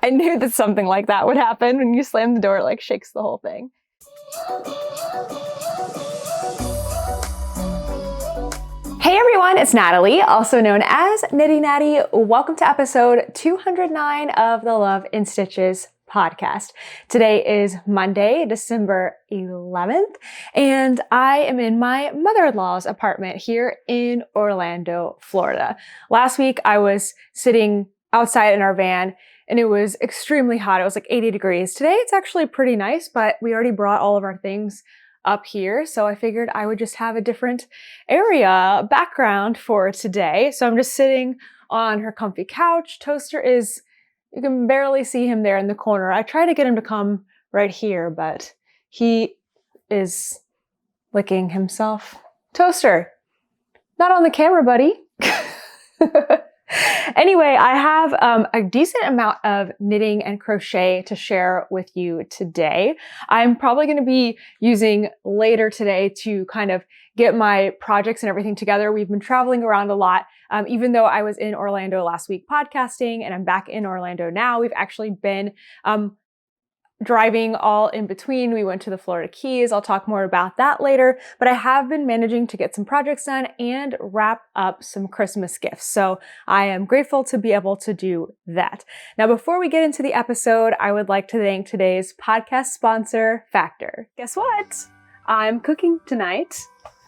I knew that something like that would happen. When you slam the door, it like shakes the whole thing. Hey everyone, it's Natalie, also known as Knitty Natty. Welcome to episode 209 of the Love in Stitches podcast. Today is Monday, December 11th, and I am in my mother-in-law's apartment here in Orlando, Florida. Last week I was sitting outside in our van and it was extremely hot. It was like 80 degrees. Today it's actually pretty nice, but we already brought all of our things up here, so I figured I would just have a different area background for today. So I'm just sitting on her comfy couch. Toaster is, you can barely see him there in the corner. I try to get him to come right here, but he is licking himself. Toaster, not on the camera, buddy. Anyway, I have a decent amount of knitting and crochet to share with you today. I'm probably going to be using later today to kind of get my projects and everything together. We've been traveling around a lot. Even though I was in Orlando last week podcasting and I'm back in Orlando now, we've actually been driving all in between. We went to the Florida Keys. I'll talk more about that later, but I have been managing to get some projects done and wrap up some Christmas gifts. So I am grateful to be able to do that. Now, before we get into the episode, I would like to thank today's podcast sponsor, Factor. Guess what? I'm cooking tonight.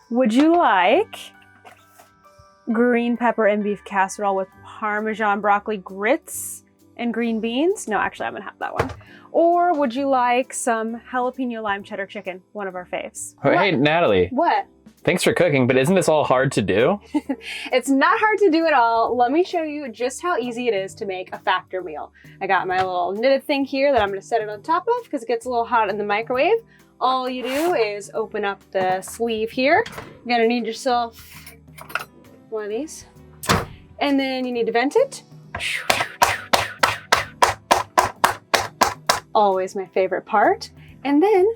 Would you like green pepper and beef casserole with Parmesan broccoli grits and green beans? No, actually, I'm gonna have that one. Or would you like some jalapeno lime cheddar chicken, one of our faves? Oh, hey, Natalie. What? Thanks for cooking, but isn't this all hard to do? It's not hard to do at all. Let me show you just how easy it is to make a Factor meal. I got my little knitted thing here that I'm gonna set it on top of because it gets a little hot in the microwave. All you do is open up the sleeve here. You're gonna need yourself one of these. And then you need to vent it. Always my favorite part. And then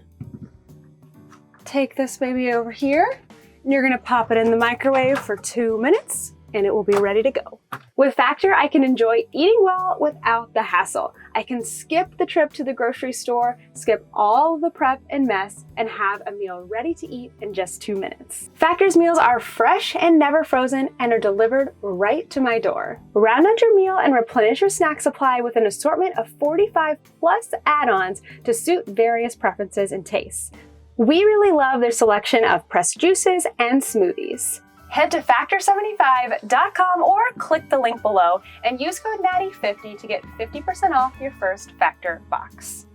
take this baby over here and you're gonna pop it in the microwave for 2 minutes and it will be ready to go. With Factor, I can enjoy eating well without the hassle. I can skip the trip to the grocery store, skip all the prep and mess, and have a meal ready to eat in just 2 minutes. Factor's meals are fresh and never frozen and are delivered right to my door. Round out your meal and replenish your snack supply with an assortment of 45 plus add-ons to suit various preferences and tastes. We really love their selection of pressed juices and smoothies. Head to factor75.com or click the link below and use code NATTY50 to get 50% off your first Factor box.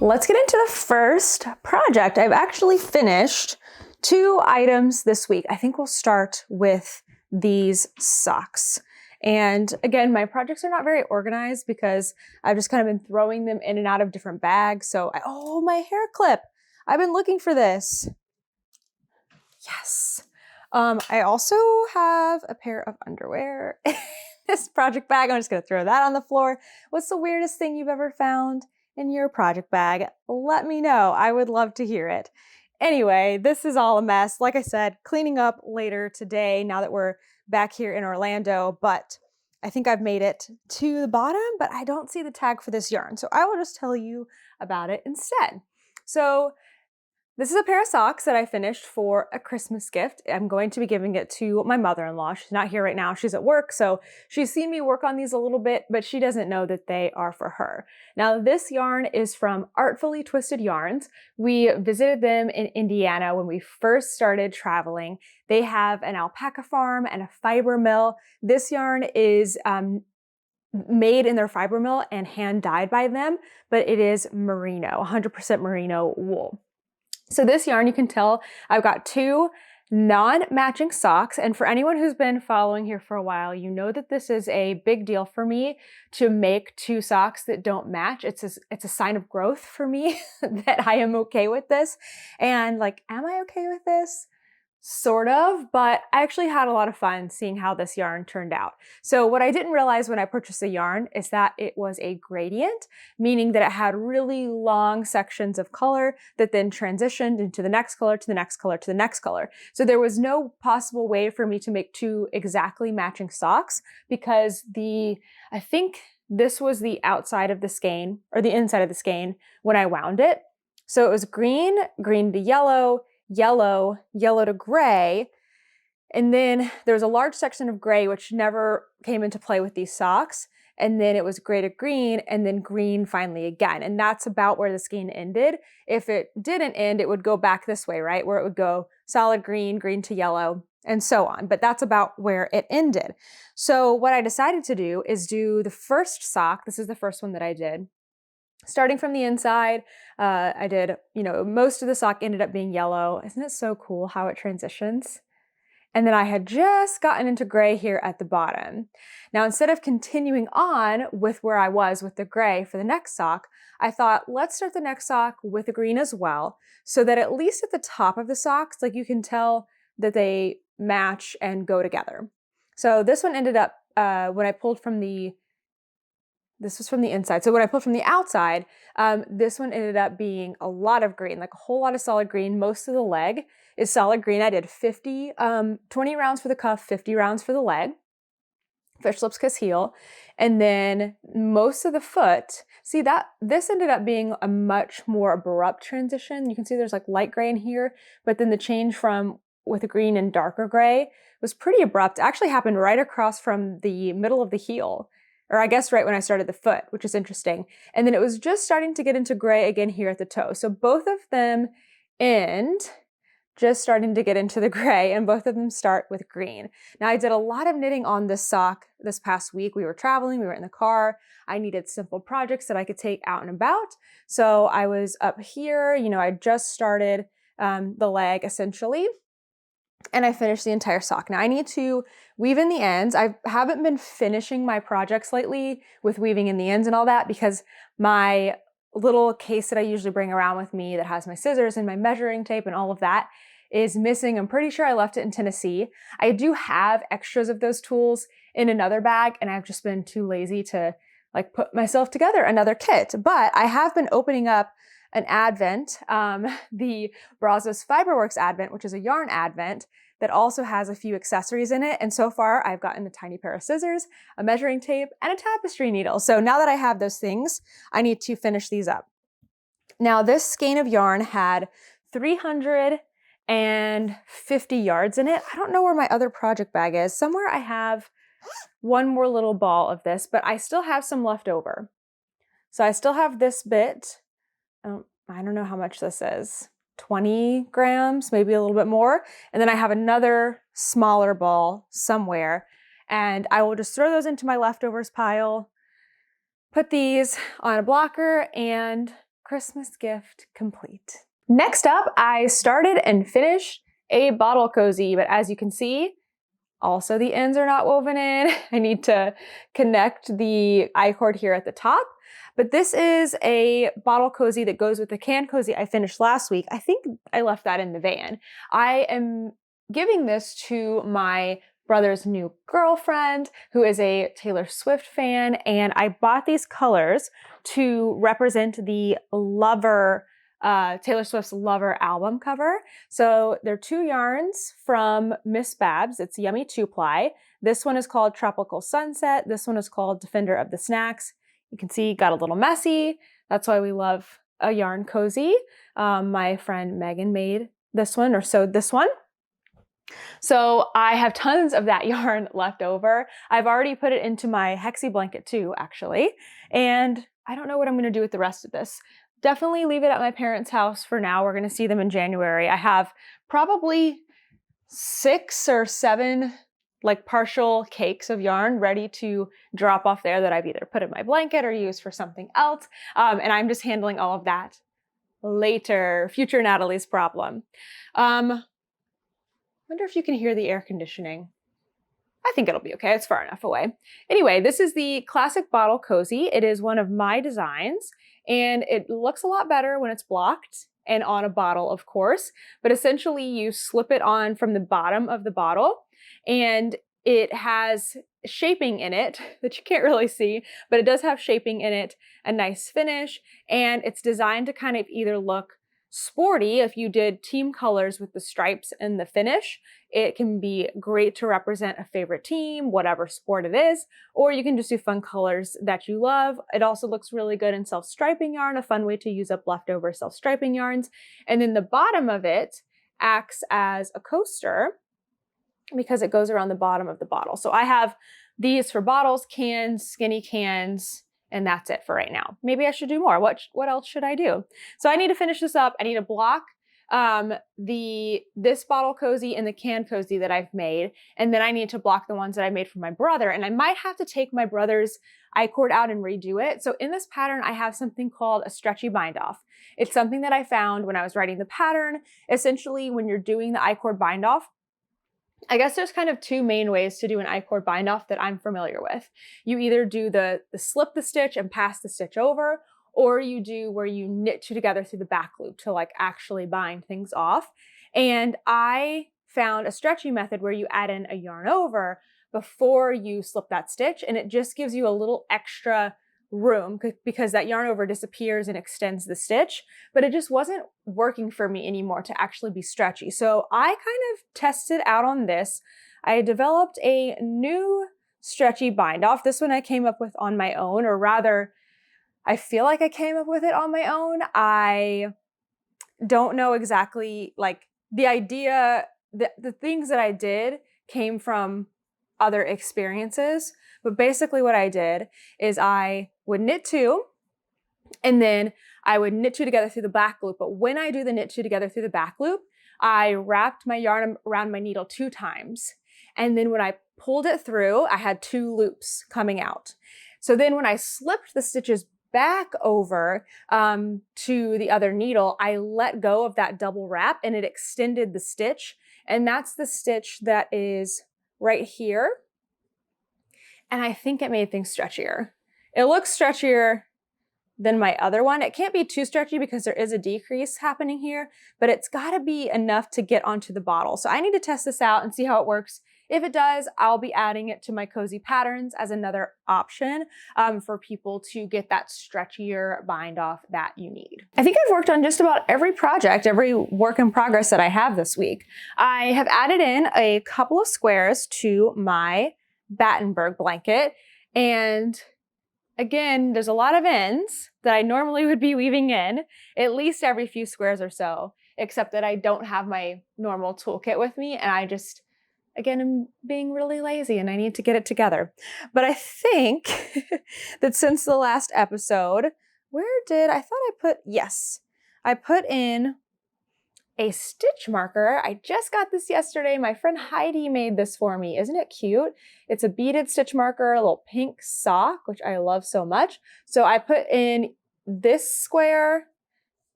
Let's get into the first project. I've actually finished 2 items this week. I think we'll start with these socks. And again, my projects are not very organized because I've just kind of been throwing them in and out of different bags. So, oh, my hair clip. I've been looking for this. Yes. I also have a pair of underwear in this project bag. I'm just going to throw that on the floor. What's the weirdest thing you've ever found in your project bag? Let me know. I would love to hear it. Anyway, this is all a mess. Like I said, cleaning up later today now that we're back here in Orlando, but I think I've made it to the bottom, but I don't see the tag for this yarn. So I will just tell you about it instead. So this is a pair of socks that I finished for a Christmas gift. I'm going to be giving it to my mother-in-law. She's not here right now. She's at work, so she's seen me work on these a little bit, but she doesn't know that they are for her. Now, this yarn is from Artfully Twisted Yarns. We visited them in Indiana when we first started traveling. They have an alpaca farm and a fiber mill. This yarn is made in their fiber mill and hand dyed by them, but it is merino, 100% merino wool. So this yarn, you can tell I've got 2 non-matching socks. And for anyone who's been following here for a while, you know that this is a big deal for me to make 2 socks that don't match. It's a sign of growth for me that I am okay with this. And like, am I okay with this? Sort of, but I actually had a lot of fun seeing how this yarn turned out. So what I didn't realize when I purchased the yarn is that it was a gradient, meaning that it had really long sections of color that then transitioned into the next color, to the next color, to the next color. So there was no possible way for me to make two exactly matching socks because I think this was the outside of the skein, or the inside of the skein when I wound it. So it was green, green to yellow, yellow, yellow to gray. And then there was a large section of gray, which never came into play with these socks. And then it was gray to green, and then green finally again. And that's about where the skein ended. If it didn't end, it would go back this way, right? Where it would go solid green, green to yellow, and so on. But that's about where it ended. So what I decided to do is do the first sock. This is the first one that I did. Starting from the inside, I did, most of the sock ended up being yellow. Isn't it so cool how it transitions? And then I had just gotten into gray here at the bottom. Now, instead of continuing on with where I was with the gray for the next sock, I thought, let's start the next sock with the green as well, so that at least at the top of the socks, like you can tell that they match and go together. So this one ended up, when I pulled from this was from the inside. So when I pulled from the outside, this one ended up being a lot of green, like a whole lot of solid green. Most of the leg is solid green. I did 20 rounds for the cuff, 50 rounds for the leg. Fish lips kiss heel. And then most of the foot, see that this ended up being a much more abrupt transition. You can see there's like light gray in here, but then the change from with green and darker gray was pretty abrupt. It actually happened right across from the middle of the heel, or I guess right when I started the foot, which is interesting. And then it was just starting to get into gray again here at the toe. So both of them end just starting to get into the gray, and both of them start with green. Now, I did a lot of knitting on this sock this past week. We were traveling, we were in the car. I needed simple projects that I could take out and about. So I was up here, I just started the leg essentially, and I finished the entire sock. Now I need to weave in the ends. I haven't been finishing my projects lately with weaving in the ends and all that because my little case that I usually bring around with me that has my scissors and my measuring tape and all of that is missing. I'm pretty sure I left it in Tennessee. I do have extras of those tools in another bag, and I've just been too lazy to put myself together another kit. But I have been opening up an advent, the Brazos Fiberworks advent, which is a yarn advent that also has a few accessories in it. And so far I've gotten a tiny pair of scissors, a measuring tape, and a tapestry needle. So now that I have those things, I need to finish these up. Now this skein of yarn had 350 yards in it. I don't know where my other project bag is. Somewhere I have one more little ball of this, but I still have some left over. So I still have this bit. I don't know how much this is, 20 grams, maybe a little bit more. And then I have another smaller ball somewhere, and I will just throw those into my leftovers pile, put these on a blocker, and Christmas gift complete. Next up, I started and finished a bottle cozy, but as you can see, also the ends are not woven in. I need to connect the I-cord here at the top. But this is a bottle cozy that goes with the can cozy I finished last week. I think I left that in the van. I am giving this to my brother's new girlfriend, who is a Taylor Swift fan, and I bought these colors to represent the Lover, Taylor Swift's Lover album cover. So they're two yarns from Miss Babs. It's Yummy 2-ply. This one is called Tropical Sunset. This one is called Defender of the Snacks. You can see it got a little messy. That's why we love a yarn cozy. My friend Megan made this one, or sewed this one. So I have tons of that yarn left over. I've already put it into my Hexie Blanket too, actually. And I don't know what I'm going to do with the rest of this. Definitely leave it at my parents' house for now. We're going to see them in January. I have probably 6 or 7 partial cakes of yarn ready to drop off there that I've either put in my blanket or used for something else. And I'm just handling all of that later. Future Natalie's problem. Wonder if you can hear the air conditioning. I think it'll be okay. It's far enough away. Anyway, this is the classic bottle cozy. It is one of my designs, and it looks a lot better when it's blocked. and on a bottle, of course. But essentially you slip it on from the bottom of the bottle, and it has shaping in it that you can't really see, but it does have shaping in it, a nice finish, and it's designed to kind of either look sporty if you did team colors with the stripes and the finish. It can be great to represent a favorite team, whatever sport it is, or you can just do fun colors that you love. It also looks really good in self-striping yarn, a fun way to use up leftover self-striping yarns. And then the bottom of it acts as a coaster because it goes around the bottom of the bottle. So I have these for bottles, cans, skinny cans, and that's it for right now. Maybe I should do more. What else should I do? So I need to finish this up. I need to block this bottle cozy and the can cozy that I've made. And then I need to block the ones that I made for my brother. And I might have to take my brother's I-cord out and redo it. So in this pattern, I have something called a stretchy bind off. It's something that I found when I was writing the pattern. Essentially, when you're doing the I-cord bind off, I guess there's kind of two main ways to do an I-cord bind off that I'm familiar with. You either do the slip the stitch and pass the stitch over, or you do where you knit two together through the back loop to like actually bind things off. And I found a stretchy method where you add in a yarn over before you slip that stitch, and it just gives you a little extra room because that yarn over disappears and extends the stitch, but it just wasn't working for me anymore to actually be stretchy. So I kind of tested out on this. I developed a new stretchy bind off. This one I came up with on my own, or rather, I feel like I came up with it on my own. I don't know exactly, like the idea, the things that I did came from other experiences. But basically what I did is I would knit two, and then I would knit two together through the back loop. But when I do the knit two together through the back loop, I wrapped my yarn around my needle 2 times. And then when I pulled it through, I had 2 loops coming out. So then when I slipped the stitches back over to the other needle, I let go of that double wrap and it extended the stitch. And that's the stitch that is right here. And I think it made things stretchier. It looks stretchier than my other one. It can't be too stretchy because there is a decrease happening here, but it's gotta be enough to get onto the bottle. So I need to test this out and see how it works. If it does, I'll be adding it to my cozy patterns as another option for people to get that stretchier bind off that you need. I think I've worked on just about every project, every work in progress that I have this week. I have added in a couple of squares to my Battenburg blanket, and again, there's a lot of ends that I normally would be weaving in at least every few squares or so, except that I don't have my normal toolkit with me, and I just, again, I'm being really lazy and I need to get it together. But I think that since the last episode, I put in a stitch marker. I just got this yesterday. My friend Heidi made this for me. Isn't it cute? It's a beaded stitch marker, a little pink sock, which I love so much. So I put in this square,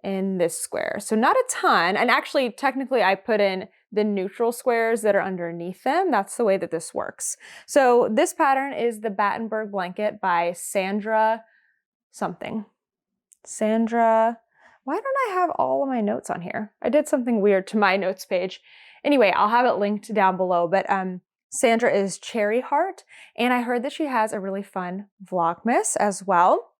and this square. So not a ton. And actually, technically, I put in the neutral squares that are underneath them. That's the way that this works. So this pattern is the Battenburg Blanket by Sandra something. Why don't I have all of my notes on here? I did something weird to my notes page. Anyway, I'll have it linked down below, but Sandra is Cherry Heart, and I heard that she has a really fun Vlogmas as well.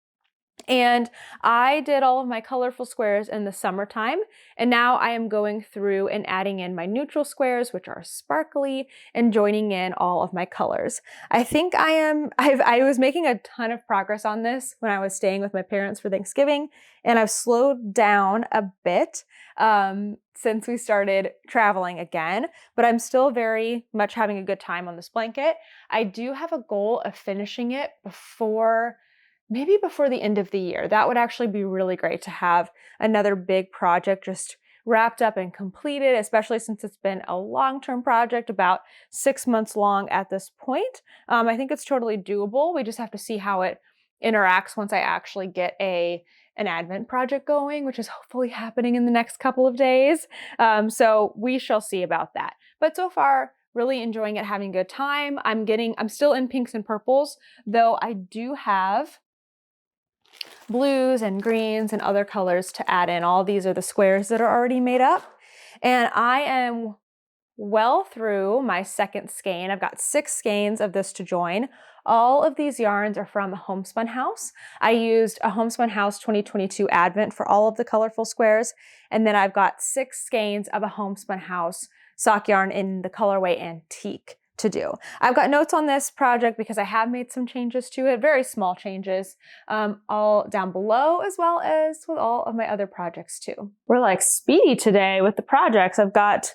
And I did all of my colorful squares in the summertime, and now I am going through and adding in my neutral squares, which are sparkly, and joining in all of my colors. I think I was making a ton of progress on this when I was staying with my parents for Thanksgiving, and I've slowed down a bit since we started traveling again, but I'm still very much having a good time on this blanket. I do have a goal of finishing it maybe before the end of the year. That would actually be really great to have another big project just wrapped up and completed, especially since it's been a long-term project, about 6 months long at this point. I think it's totally doable. We just have to see how it interacts once I actually get an Advent project going, which is hopefully happening in the next couple of days. So we shall see about that. But so far, really enjoying it, having a good time. I'm still in pinks and purples, though I do have blues and greens and other colors to add in. All these are the squares that are already made up. And I am well through my second skein. I've got 6 skeins of this to join. All of these yarns are from Homespun House. I used a Homespun House 2022 Advent for all of the colorful squares. And then I've got 6 skeins of a Homespun House sock yarn in the colorway Antique to do. I've got notes on this project because I have made some changes to it, very small changes, all down below, as well as with all of my other projects too. We're like speedy today with the projects. I've got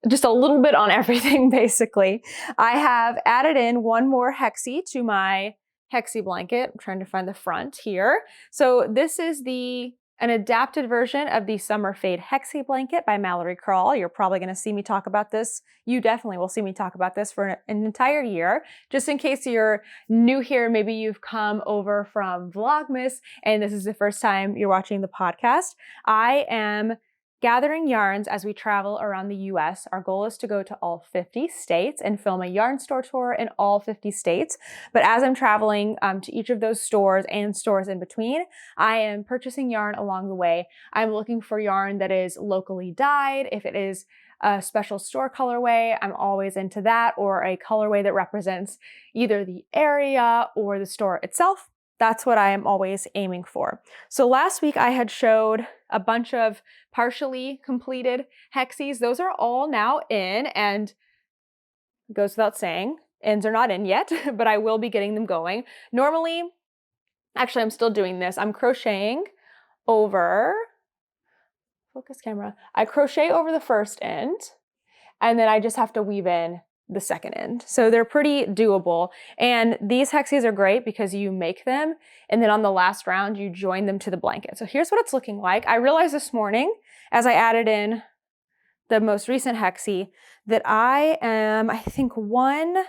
just a little bit on everything, basically. I have added in one more Hexie to my Hexie blanket. I'm trying to find the front here. So this is an adapted version of the Summer Fade Hexie Blanket by Mallory Crawl. You're probably going to see me talk about this. You definitely will see me talk about this for an entire year. Just in case you're new here, maybe you've come over from Vlogmas and this is the first time you're watching the podcast. I am gathering yarns as we travel around the US. Our goal is to go to all 50 states and film a yarn store tour in all 50 states. But as I'm traveling to each of those stores and stores in between, I am purchasing yarn along the way. I'm looking for yarn that is locally dyed. If it is a special store colorway, I'm always into that, or a colorway that represents either the area or the store itself. That's what I am always aiming for. So last week I had showed a bunch of partially completed Hexies. Those are all now in, and it goes without saying, ends are not in yet, but I will be getting them going. Normally, actually I'm still doing this. I'm crocheting over, focus camera. I crochet over the first end, and then I just have to weave in the second end. So they're pretty doable. And these Hexies are great because you make them and then on the last round you join them to the blanket. So here's what it's looking like. I realized this morning as I added in the most recent Hexie that I am, I think, one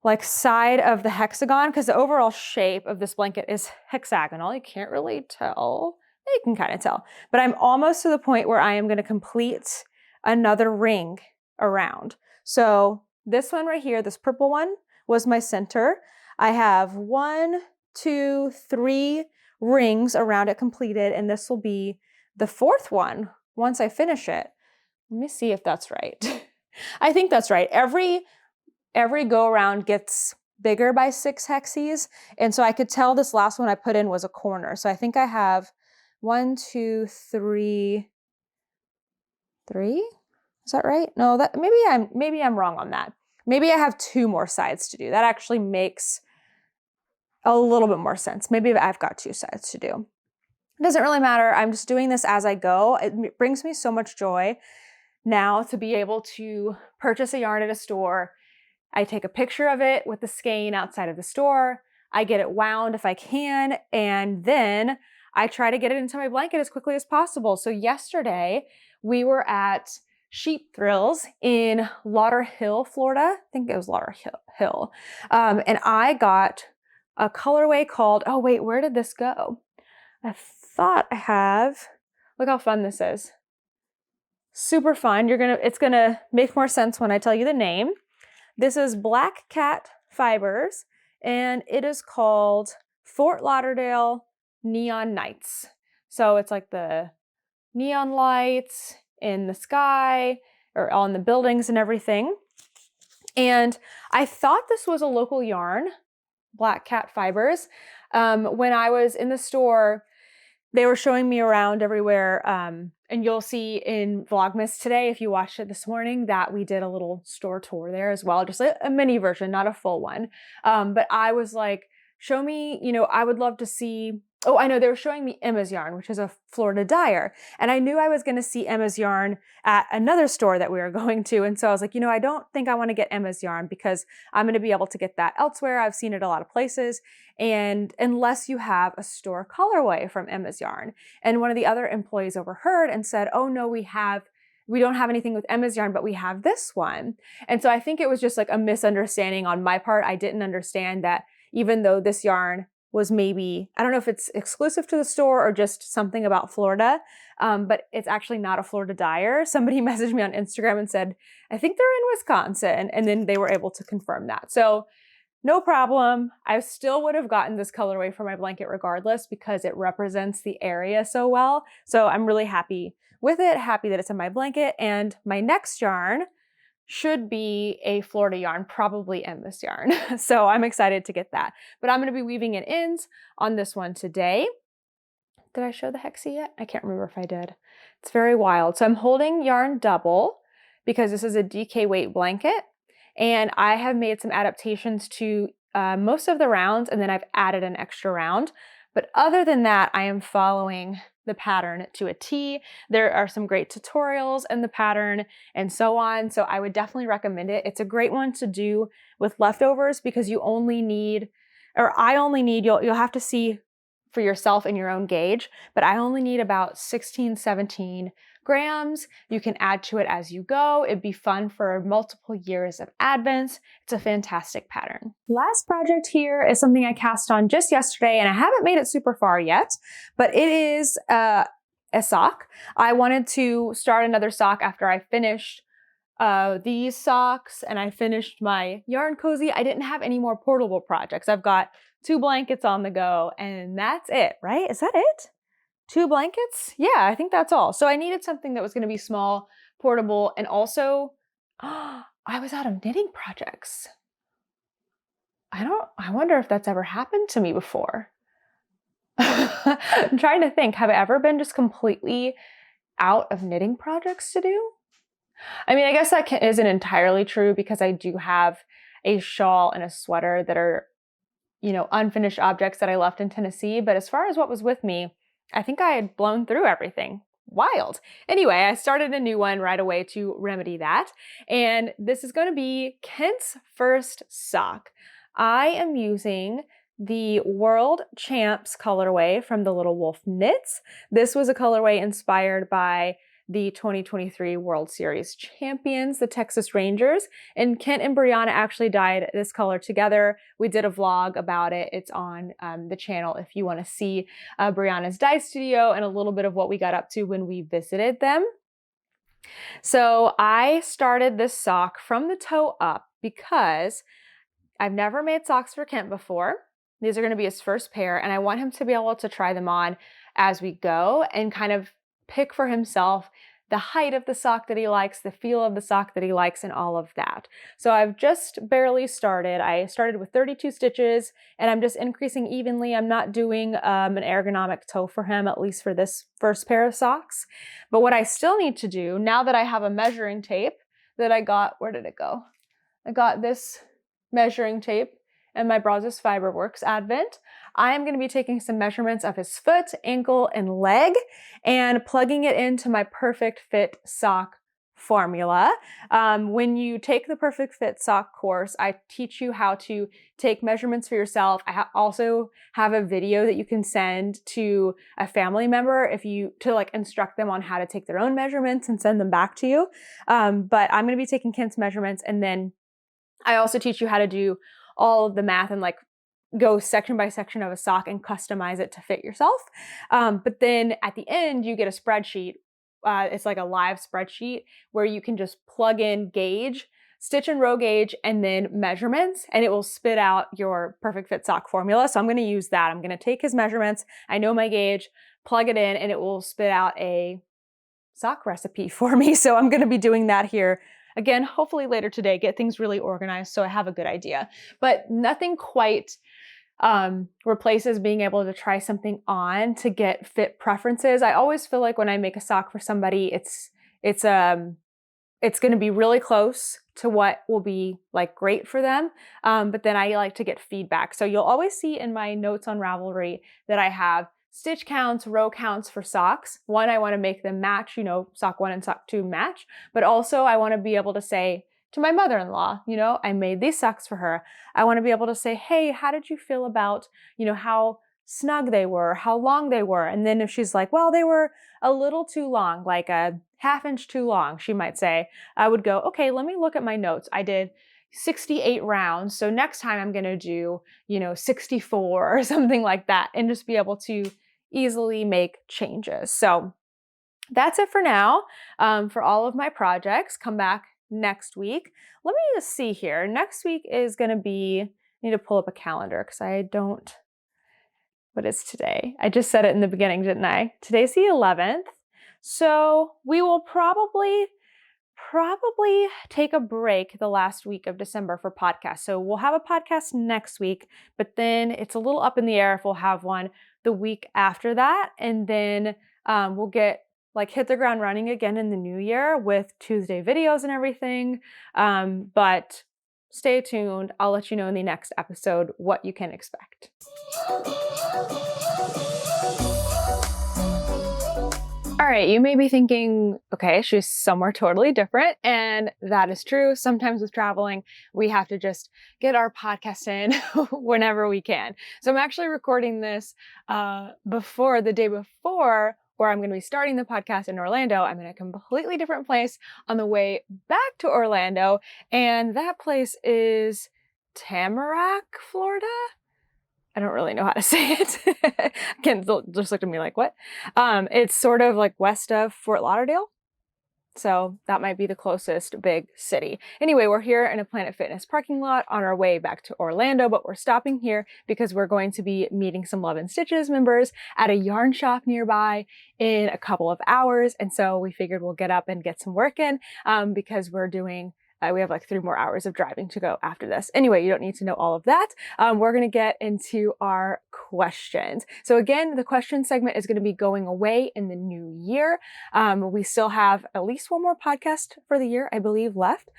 like side of the hexagon, because the overall shape of this blanket is hexagonal. You can't really tell. You can kind of tell. But I'm almost to the point where I am going to complete another ring around. So this one right here, this purple one, was my center. I have 1, 2, 3 rings around it completed, and this will be the 4th one once I finish it. Let me see if that's right. I think that's right. Every go around gets bigger by 6 Hexies, and so I could tell this last one I put in was a corner. So I think I have 1, 2, 3. Is that right? No, that maybe I'm wrong on that. Maybe I have 2 more sides to do. That actually makes a little bit more sense. Maybe I've got 2 sides to do. It doesn't really matter. I'm just doing this as I go. It brings me so much joy now to be able to purchase a yarn at a store. I take a picture of it with the skein outside of the store. I get it wound if I can, and then I try to get it into my blanket as quickly as possible. So yesterday we were at Sheep Thrills in Lauderhill, Florida. I think it was Lauderhill. And I got a colorway called, oh wait, where did this go? I thought I have, look how fun this is. Super fun. It's gonna make more sense when I tell you the name. This is Black Cat Fibers, and it is called Fort Lauderdale Neon Nights. So it's like the neon lights in the sky or on the buildings and everything. And I thought this was a local yarn, Black Cat Fibers. When I was in the store, they were showing me around everywhere. And you'll see in Vlogmas today, if you watched it this morning, that we did a little store tour there as well, just a mini version, not a full one. But I was like, show me, I would love to see. Oh, I know, they were showing me Emma's yarn, which is a Florida dyer. And I knew I was going to see Emma's yarn at another store that we were going to. And so I was like, I don't think I want to get Emma's yarn because I'm going to be able to get that elsewhere. I've seen it a lot of places. And unless you have a store colorway from Emma's yarn. And one of the other employees overheard and said, oh no, we don't have anything with Emma's yarn, but we have this one. And so I think it was just like a misunderstanding on my part. I didn't understand that even though this yarn was maybe, I don't know if it's exclusive to the store or just something about Florida, but it's actually not a Florida dyer. Somebody messaged me on Instagram and said, I think they're in Wisconsin. And then they were able to confirm that. So no problem. I still would have gotten this colorway for my blanket regardless because it represents the area so well. So I'm really happy with it, happy that it's in my blanket. And my next yarn should be a Florida yarn, probably in this yarn. So I'm excited to get that. But I'm gonna be weaving in ends on this one today. Did I show the hexie yet? I can't remember if I did. It's very wild. So I'm holding yarn double because this is a DK weight blanket. And I have made some adaptations to most of the rounds, and then I've added an extra round. But other than that, I am following the pattern to a T. There are some great tutorials in the pattern and so on. So I would definitely recommend it. It's a great one to do with leftovers because you only need, or I only need, you'll have to see for yourself in your own gauge, but I only need about 16, 17 grams. You can add to it as you go. It'd be fun for multiple years of advents. It's a fantastic pattern. Last project here is something I cast on just yesterday, and I haven't made it super far yet, but it is a sock. I wanted to start another sock after I finished these socks and I finished my yarn cozy. I didn't have any more portable projects. I've got 2 blankets on the go and that's it, right? Is that it? 2 blankets? Yeah, I think that's all. So I needed something that was going to be small, portable, and also I was out of knitting projects. I wonder if that's ever happened to me before. I'm trying to think, have I ever been just completely out of knitting projects to do? I mean, I guess that isn't entirely true because I do have a shawl and a sweater that are, you know, unfinished objects that I left in Tennessee. But as far as what was with me, I think I had blown through everything. Wild. Anyway, I started a new one right away to remedy that. And this is going to be Kent's first sock. I am using the World Champs colorway from the Little Wolf Knits. This was a colorway inspired by the 2023 World Series champions, the Texas Rangers. And Kent and Brianna actually dyed this color together. We did a vlog about it. It's on the channel if you want to see Brianna's dye studio and a little bit of what we got up to when we visited them. So I started this sock from the toe up because I've never made socks for Kent before. These are going to be his first pair, and I want him to be able to try them on as we go and kind of pick for himself the height of the sock that he likes, the feel of the sock that he likes, and all of that. So I've just barely started. I started with 32 stitches, and I'm just increasing evenly. I'm not doing an ergonomic toe for him, at least for this first pair of socks. But what I still need to do, now that I have a measuring tape that I got, where did it go? I got this measuring tape and my Brazos Fiberworks Advent. I am going to be taking some measurements of his foot, ankle, and leg and plugging it into my Perfect Fit sock formula. When you take the Perfect Fit sock course, I teach you how to take measurements for yourself. I also have a video that you can send to a family member to like instruct them on how to take their own measurements and send them back to you. But I'm going to be taking Kent's measurements, and then I also teach you how to do all of the math and like go section by section of a sock and customize it to fit yourself. But then at the end, you get a spreadsheet. It's like a live spreadsheet where you can just plug in gauge, stitch and row gauge, and then measurements, and it will spit out your Perfect Fit sock formula. So I'm going to use that. I'm going to take his measurements. I know my gauge, plug it in, and it will spit out a sock recipe for me. So I'm going to be doing that here. Again, hopefully later today, get things really organized so I have a good idea. But nothing quite replaces being able to try something on to get fit preferences. I always feel like when I make a sock for somebody, it's going to be really close to what will be like great for them. But then I like to get feedback. So you'll always see in my notes on Ravelry that I have stitch counts, row counts for socks. One, I want to make them match, you know, sock 1 and sock 2 match, but also I want to be able to say to my mother-in-law, you know, I made these socks for her. I want to be able to say, hey, how did you feel about, you know, how snug they were, how long they were? And then if she's like, well, they were a little too long, like a ½ inch too long, she might say, I would go, okay, let me look at my notes. I did 68 rounds. So next time I'm going to do, you know, 64 or something like that, and just be able to easily make changes. So that's it for now for all of my projects. Come back next week. Let me just see here. Next week is going to be need to pull up a calendar because I don't, what is today? I just said it in the beginning, didn't I? Today's the 11th. So we will probably take a break the last week of December for podcasts. So we'll have a podcast next week, but then it's a little up in the air if we'll have one the week after that. And then we'll hit the ground running again in the new year with Tuesday videos and everything. But stay tuned. I'll let you know in the next episode what you can expect. All right, you may be thinking, okay, she's somewhere totally different. And that is true. Sometimes with traveling, we have to just get our podcast in whenever we can. So I'm actually recording this the day before, where I'm going to be starting the podcast in Orlando. I'm in a completely different place on the way back to Orlando. And that place is Tamarack, Florida. I don't really know how to say it. Ken just looked at me like, what? It's sort of like west of Fort Lauderdale. So that might be the closest big city. Anyway, we're here in a Planet Fitness parking lot on our way back to Orlando, but we're stopping here because we're going to be meeting some Love and Stitches members at a yarn shop nearby in a couple of hours. And so we figured we'll get up and get some work in because we have like 3 more hours of driving to go after this. Anyway, you don't need to know all of that. We're going to get into our questions. So again, the question segment is going to be going away in the new year. We still have at least 1 more podcast for the year, I believe, left.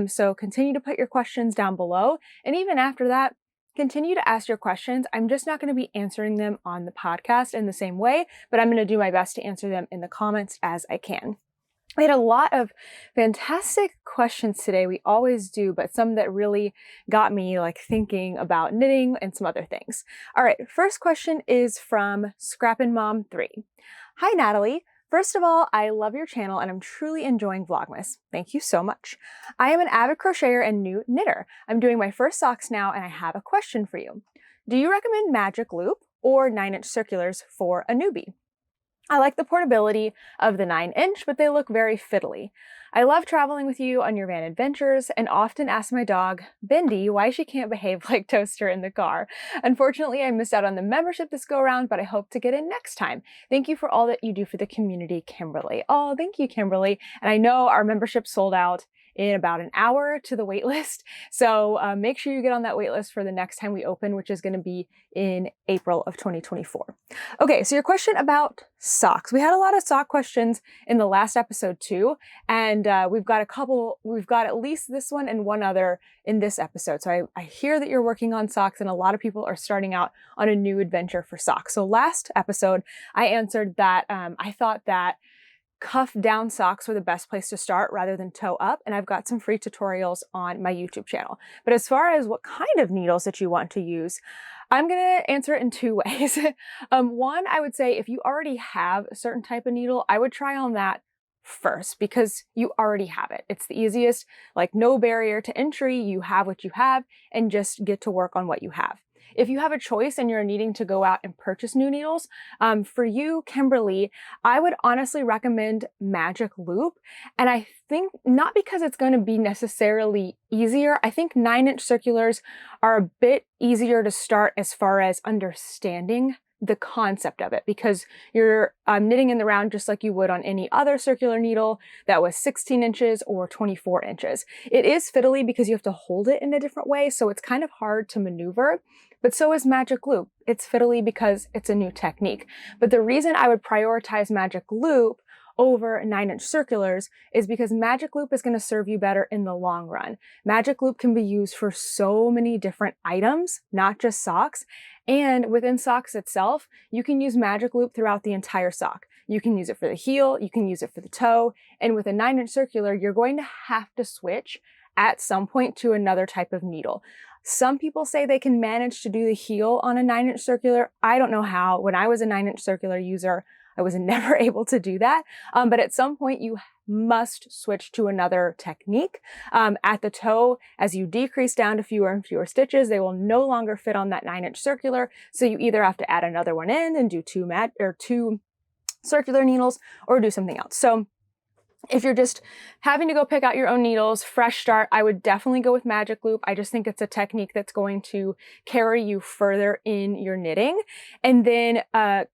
So continue to put your questions down below. And even after that, continue to ask your questions. I'm just not going to be answering them on the podcast in the same way, but I'm going to do my best to answer them in the comments as I can. We had a lot of fantastic questions today. We always do, but some that really got me thinking about knitting and some other things. All right, first question is from Scrappin' Mom 3. Hi, Natalie. First of all, I love your channel and I'm truly enjoying Vlogmas. Thank you so much. I am an avid crocheter and new knitter. I'm doing my first socks now and I have a question for you. Do you recommend magic loop or 9-inch circulars for a newbie? I like the portability of the 9-inch, but they look very fiddly. I love traveling with you on your van adventures and often ask my dog, Bendy, why she can't behave like Toaster in the car. Unfortunately, I missed out on the membership this go around, but I hope to get in next time. Thank you for all that you do for the community, Kimberly. Oh, thank you, Kimberly. And I know our membership sold out in about an hour to the wait list. So make sure you get on that wait list for the next time we open, which is going to be in April of 2024. Okay, so your question about socks. We had a lot of sock questions in the last episode too, and we've got at least this one and one other in this episode. So I hear that you're working on socks and a lot of people are starting out on a new adventure for socks. So last episode, I answered that I thought that cuff down socks were the best place to start rather than toe up, and I've got some free tutorials on my YouTube channel. But as far as what kind of needles that you want to use, I'm going to answer it in 2 ways. One, I would say if you already have a certain type of needle, I would try on that first because you already have it. It's the easiest, no barrier to entry. You have what you have and just get to work on what you have. If you have a choice and you're needing to go out and purchase new needles, for you, Kimberly, I would honestly recommend Magic Loop. And I think not because it's going to be necessarily easier. I think 9-inch circulars are a bit easier to start as far as understanding the concept of it, because you're knitting in the round just like you would on any other circular needle that was 16 inches or 24 inches. It is fiddly because you have to hold it in a different way, so it's kind of hard to maneuver, but so is Magic Loop. It's fiddly because it's a new technique. But the reason I would prioritize Magic Loop over 9-inch circulars is because Magic Loop is going to serve you better in the long run. Magic Loop can be used for so many different items, not just socks. And within socks itself, you can use Magic Loop throughout the entire sock. You can use it for the heel, you can use it for the toe, and with a 9-inch circular, you're going to have to switch at some point to another type of needle. Some people say they can manage to do the heel on a 9-inch circular. I don't know how. When I was a 9-inch circular user, I was never able to do that. But at some point you must switch to another technique. At the toe, as you decrease down to fewer and fewer stitches, they will no longer fit on that 9-inch circular. So you either have to add another one in and do two circular needles or do something else. So If you're just having to go pick out your own needles, fresh start, I would definitely go with Magic Loop. I just think it's a technique that's going to carry you further in your knitting. And then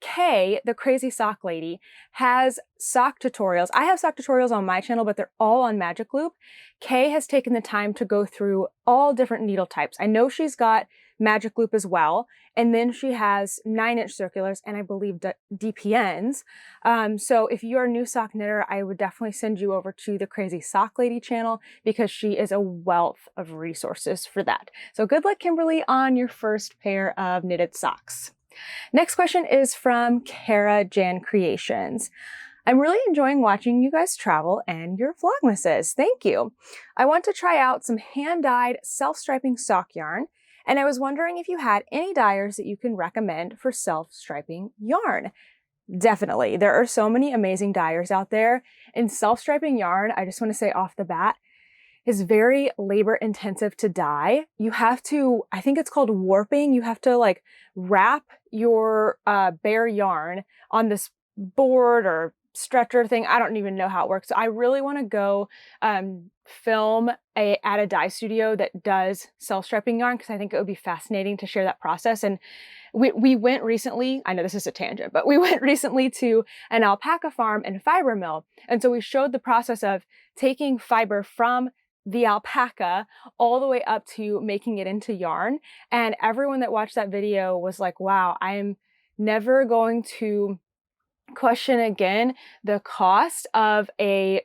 Kay, the Crazy Sock Lady, has sock tutorials. I have sock tutorials on my channel, but they're all on Magic Loop. Kay has taken the time to go through all different needle types. I know she's got Magic Loop as well. And then she has 9-inch circulars and I believe DPNs. So if you're a new sock knitter, I would definitely send you over to the Crazy Sock Lady channel because she is a wealth of resources for that. So good luck, Kimberly, on your first pair of knitted socks. Next question is from Kara Jan Creations. I'm really enjoying watching you guys travel and your Vlogmases. Thank you. I want to try out some hand-dyed self-striping sock yarn, and I was wondering if you had any dyers that you can recommend for self-striping yarn. Definitely. There are so many amazing dyers out there, and self-striping yarn, I just want to say off the bat, is very labor intensive to dye. You have to, I think it's called warping. You have to like wrap your bare yarn on this board or stretcher thing. I don't even know how it works. So I really want to go film at a dye studio that does self-striping yarn because I think it would be fascinating to share that process. And we went recently, I know this is a tangent, but we went recently to an alpaca farm and fiber mill. And so we showed the process of taking fiber from the alpaca all the way up to making it into yarn. And everyone that watched that video was like, wow, I'm never going to question again the cost of a,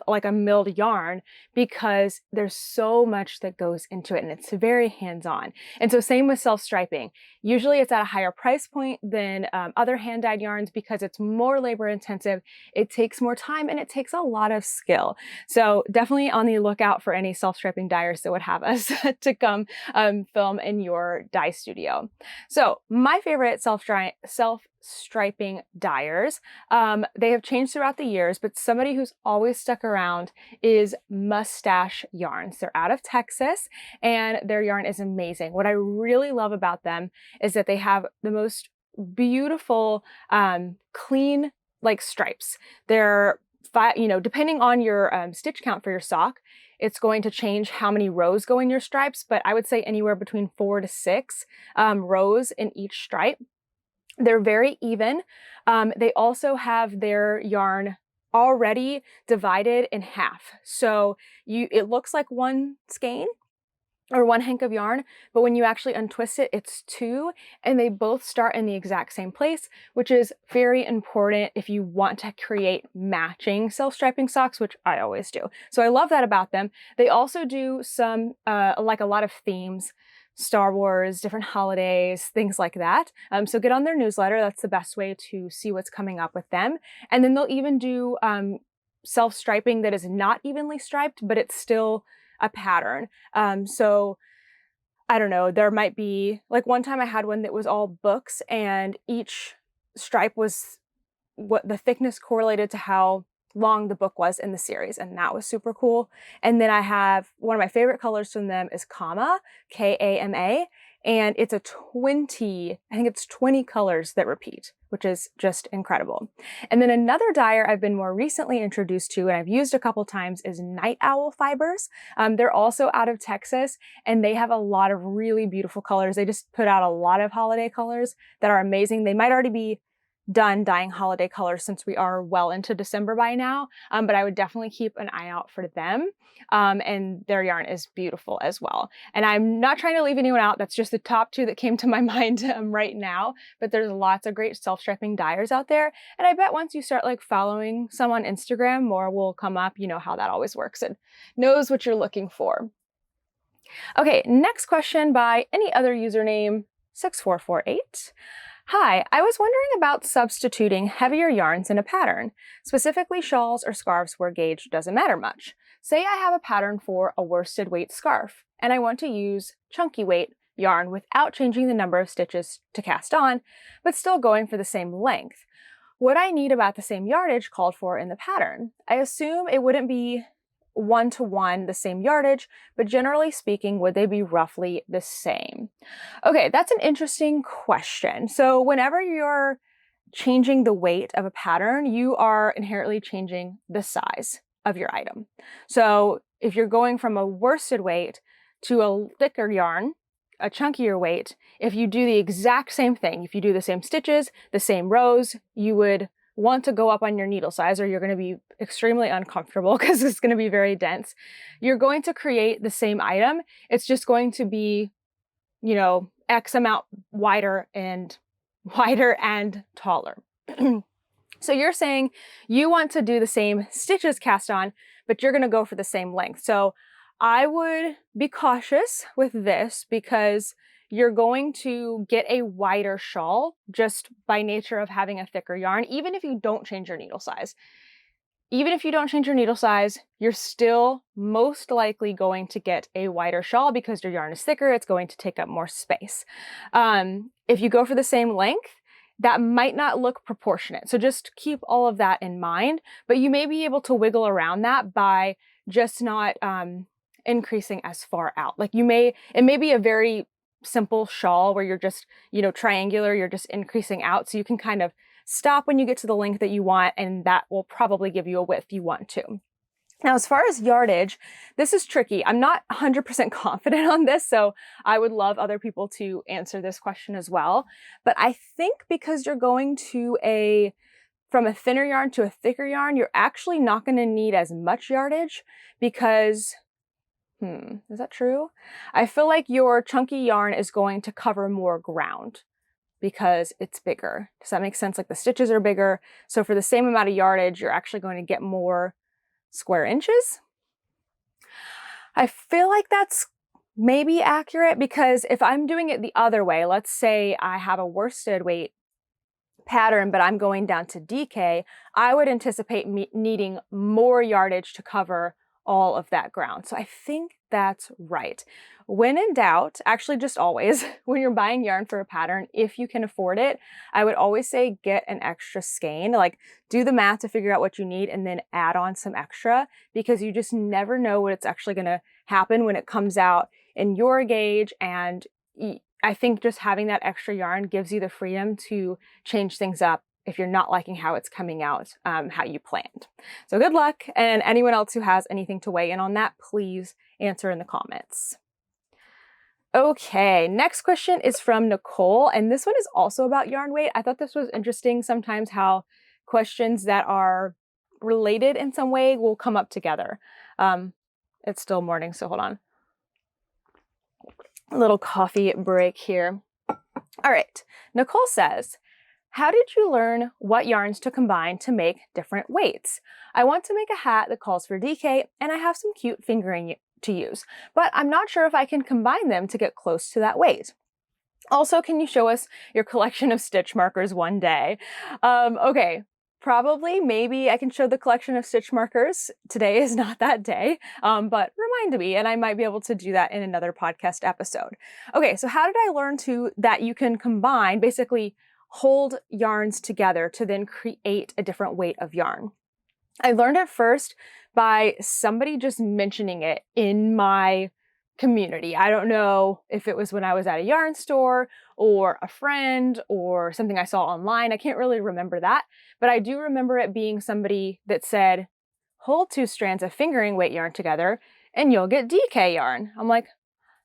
like a milled yarn, because there's so much that goes into it and it's very hands-on. And so same with self-striping. Usually it's at a higher price point than other hand-dyed yarns because it's more labor intensive, it takes more time, and it takes a lot of skill. So definitely on the lookout for any self-striping dyers that would have us to come film in your dye studio. So my favorite self-striping dyers, they have changed throughout the years, but somebody who's always stuck around is Mustache Yarns. They're out of Texas and their yarn is amazing. What I really love about them is that they have the most beautiful, clean, like stripes. They're, depending on your stitch count for your sock, it's going to change how many rows go in your stripes, but I would say anywhere between 4 to 6 rows in each stripe. They're very even. They also have their yarn already divided in half. So it looks like one skein or one hank of yarn, but when you actually untwist it, it's 2, and they both start in the exact same place, which is very important if you want to create matching self-striping socks, which I always do. So I love that about them. They also do some, like a lot of themes, Star Wars, different holidays, things like that. So get on their newsletter. That's the best way to see what's coming up with them. And then they'll even do self-striping that is not evenly striped, but it's still a pattern. So I don't know, there might be, like one time I had one that was all books and each stripe was what the thickness correlated to how long the book was in the series, and that was super cool. And then I have one of my favorite colors from them is Kama, K-A-M-A, and it's I think it's 20 colors that repeat, which is just incredible. And then another dyer I've been more recently introduced to and I've used a couple times is Night Owl Fibers. They're also out of Texas and they have a lot of really beautiful colors. They just put out a lot of holiday colors that are amazing. They might already be done dyeing holiday colors since we are well into December by now, but I would definitely keep an eye out for them. And their yarn is beautiful as well. And I'm not trying to leave anyone out. That's just the top 2 that came to my mind right now, but there's lots of great self-striping dyers out there. And I bet once you start like following some on Instagram, more will come up. You know how that always works. It knows what you're looking for. Okay, next question by any other username, 6448. Hi, I was wondering about substituting heavier yarns in a pattern, specifically shawls or scarves where gauge doesn't matter much. Say I have a pattern for a worsted weight scarf, and I want to use chunky weight yarn without changing the number of stitches to cast on, but still going for the same length. Would I need about the same yardage called for in the pattern? I assume it wouldn't be 1-to-1 the same yardage, but generally speaking, would they be roughly the same? Okay, that's an interesting question. So whenever you're changing the weight of a pattern, you are inherently changing the size of your item. So if you're going from a worsted weight to a thicker yarn, a chunkier weight, if you do the exact same thing, if you do the same stitches, the same rows, you would want to go up on your needle size, or you're going to be extremely uncomfortable because it's going to be very dense. You're going to create the same item. It's just going to be, you know, X amount wider and taller. So you're saying you want to do the same stitches cast on, but you're going to go for the same length. So I would be cautious with this because you're going to get a wider shawl just by nature of having a thicker yarn, even if you don't change your needle size. Even if you don't change your needle size, you're still most likely going to get a wider shawl because your yarn is thicker. It's going to take up more space. If you go for the same length, that might not look proportionate. So just keep all of that in mind, but you may be able to wiggle around that by just not increasing as far out. Like it may be a very simple shawl where you're just, you know, triangular, you're just increasing out. So you can kind of stop when you get to the length that you want, and that will probably give you a width you want to. Now, as far as yardage, this is tricky. I'm not 100% confident on this, so I would love other people to answer this question as well. But I think because you're going from a thinner yarn to a thicker yarn, you're actually not going to need as much yardage because, is that true? I feel like your chunky yarn is going to cover more ground because it's bigger. Does that make sense? Like the stitches are bigger. So for the same amount of yardage, you're actually going to get more square inches. I feel like that's maybe accurate because if I'm doing it the other way, let's say I have a worsted weight pattern, but I'm going down to DK, I would anticipate needing more yardage to cover all of that ground. So I think that's right. When in doubt, actually just always, when you're buying yarn for a pattern, if you can afford it, I would always say get an extra skein, like do the math to figure out what you need and then add on some extra, because you just never know what's actually going to happen when it comes out in your gauge. And I think just having that extra yarn gives you the freedom to change things up if you're not liking how it's coming out, how you planned. So good luck, and anyone else who has anything to weigh in on that, please answer in the comments. Okay, next question is from Nicole, and this one is also about yarn weight. I thought this was interesting sometimes how questions that are related in some way will come up together. It's still morning, so hold on. A little coffee break here. All right, Nicole says, how did you learn what yarns to combine to make different weights? I want to make a hat that calls for DK, and I have some cute fingering to use, but I'm not sure if I can combine them to get close to that weight. Also, can you show us your collection of stitch markers one day? Okay, probably, maybe I can show the collection of stitch markers. Today is not that day, but remind me, and I might be able to do that in another podcast episode. Okay, so how did I learn that you can combine, basically hold yarns together to then create a different weight of yarn? I learned it first by somebody just mentioning it in my community. I don't know if it was when I was at a yarn store or a friend or something I saw online. I can't really remember that, but I do remember it being somebody that said, hold 2 strands of fingering weight yarn together and you'll get DK yarn. I'm like,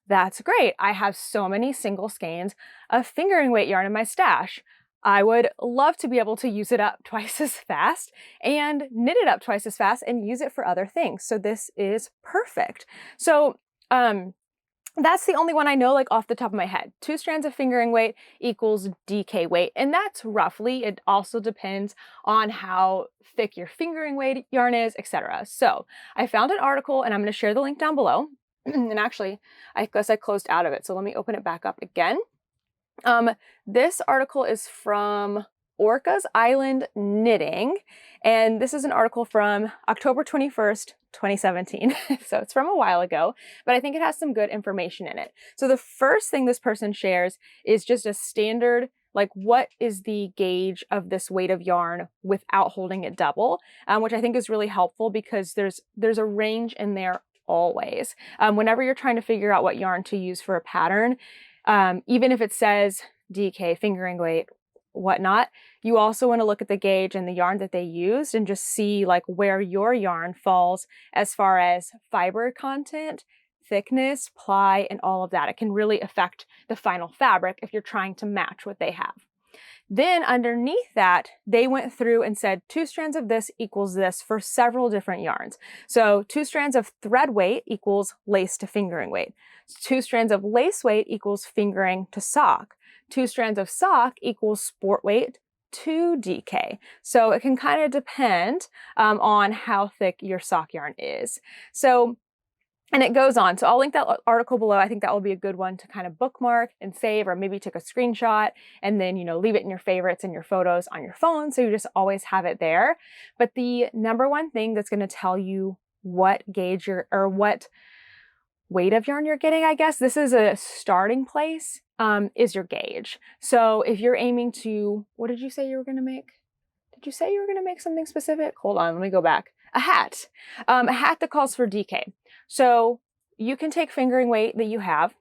that's great. I have so many single skeins of fingering weight yarn in my stash. I would love to be able to use it up twice as fast and knit it up twice as fast and use it for other things. So this is perfect. So that's the only one I know, like off the top of my head. 2 strands of fingering weight equals DK weight. And that's roughly, it also depends on how thick your fingering weight yarn is, etc. So I found an article and I'm going to share the link down below. And actually, I guess I closed out of it. So let me open it back up again. This article is from Orca's Island Knitting, and this is an article from October 21st, 2017. So it's from a while ago, but I think it has some good information in it. So the first thing this person shares is just a standard, like what is the gauge of this weight of yarn without holding it double, which I think is really helpful because there's a range in there always. Whenever you're trying to figure out what yarn to use for a pattern, even if it says DK fingering weight whatnot. You also want to look at the gauge and the yarn that they used and just see like where your yarn falls as far as fiber content, thickness, ply, and all of that. It can really affect the final fabric if you're trying to match what they have. Then underneath that, they went through and said 2 strands of this equals this for several different yarns. So 2 strands of thread weight equals lace to fingering weight. 2 strands of lace weight equals fingering to sock. 2 strands of sock equals sport weight to DK. So it can kind of depend on how thick your sock yarn is. And it goes on. So I'll link that article below. I think that will be a good one to kind of bookmark and save, or maybe take a screenshot and then, leave it in your favorites and your photos on your phone. So you just always have it there. But the number one thing that's going to tell you what gauge or what weight of yarn you're getting, I guess, this is a starting place, is your gauge. So if you're aiming to, what did you say you were going to make? Did you say you were going to make something specific? Hold on, let me go back. A hat that calls for DK. So you can take fingering weight that you have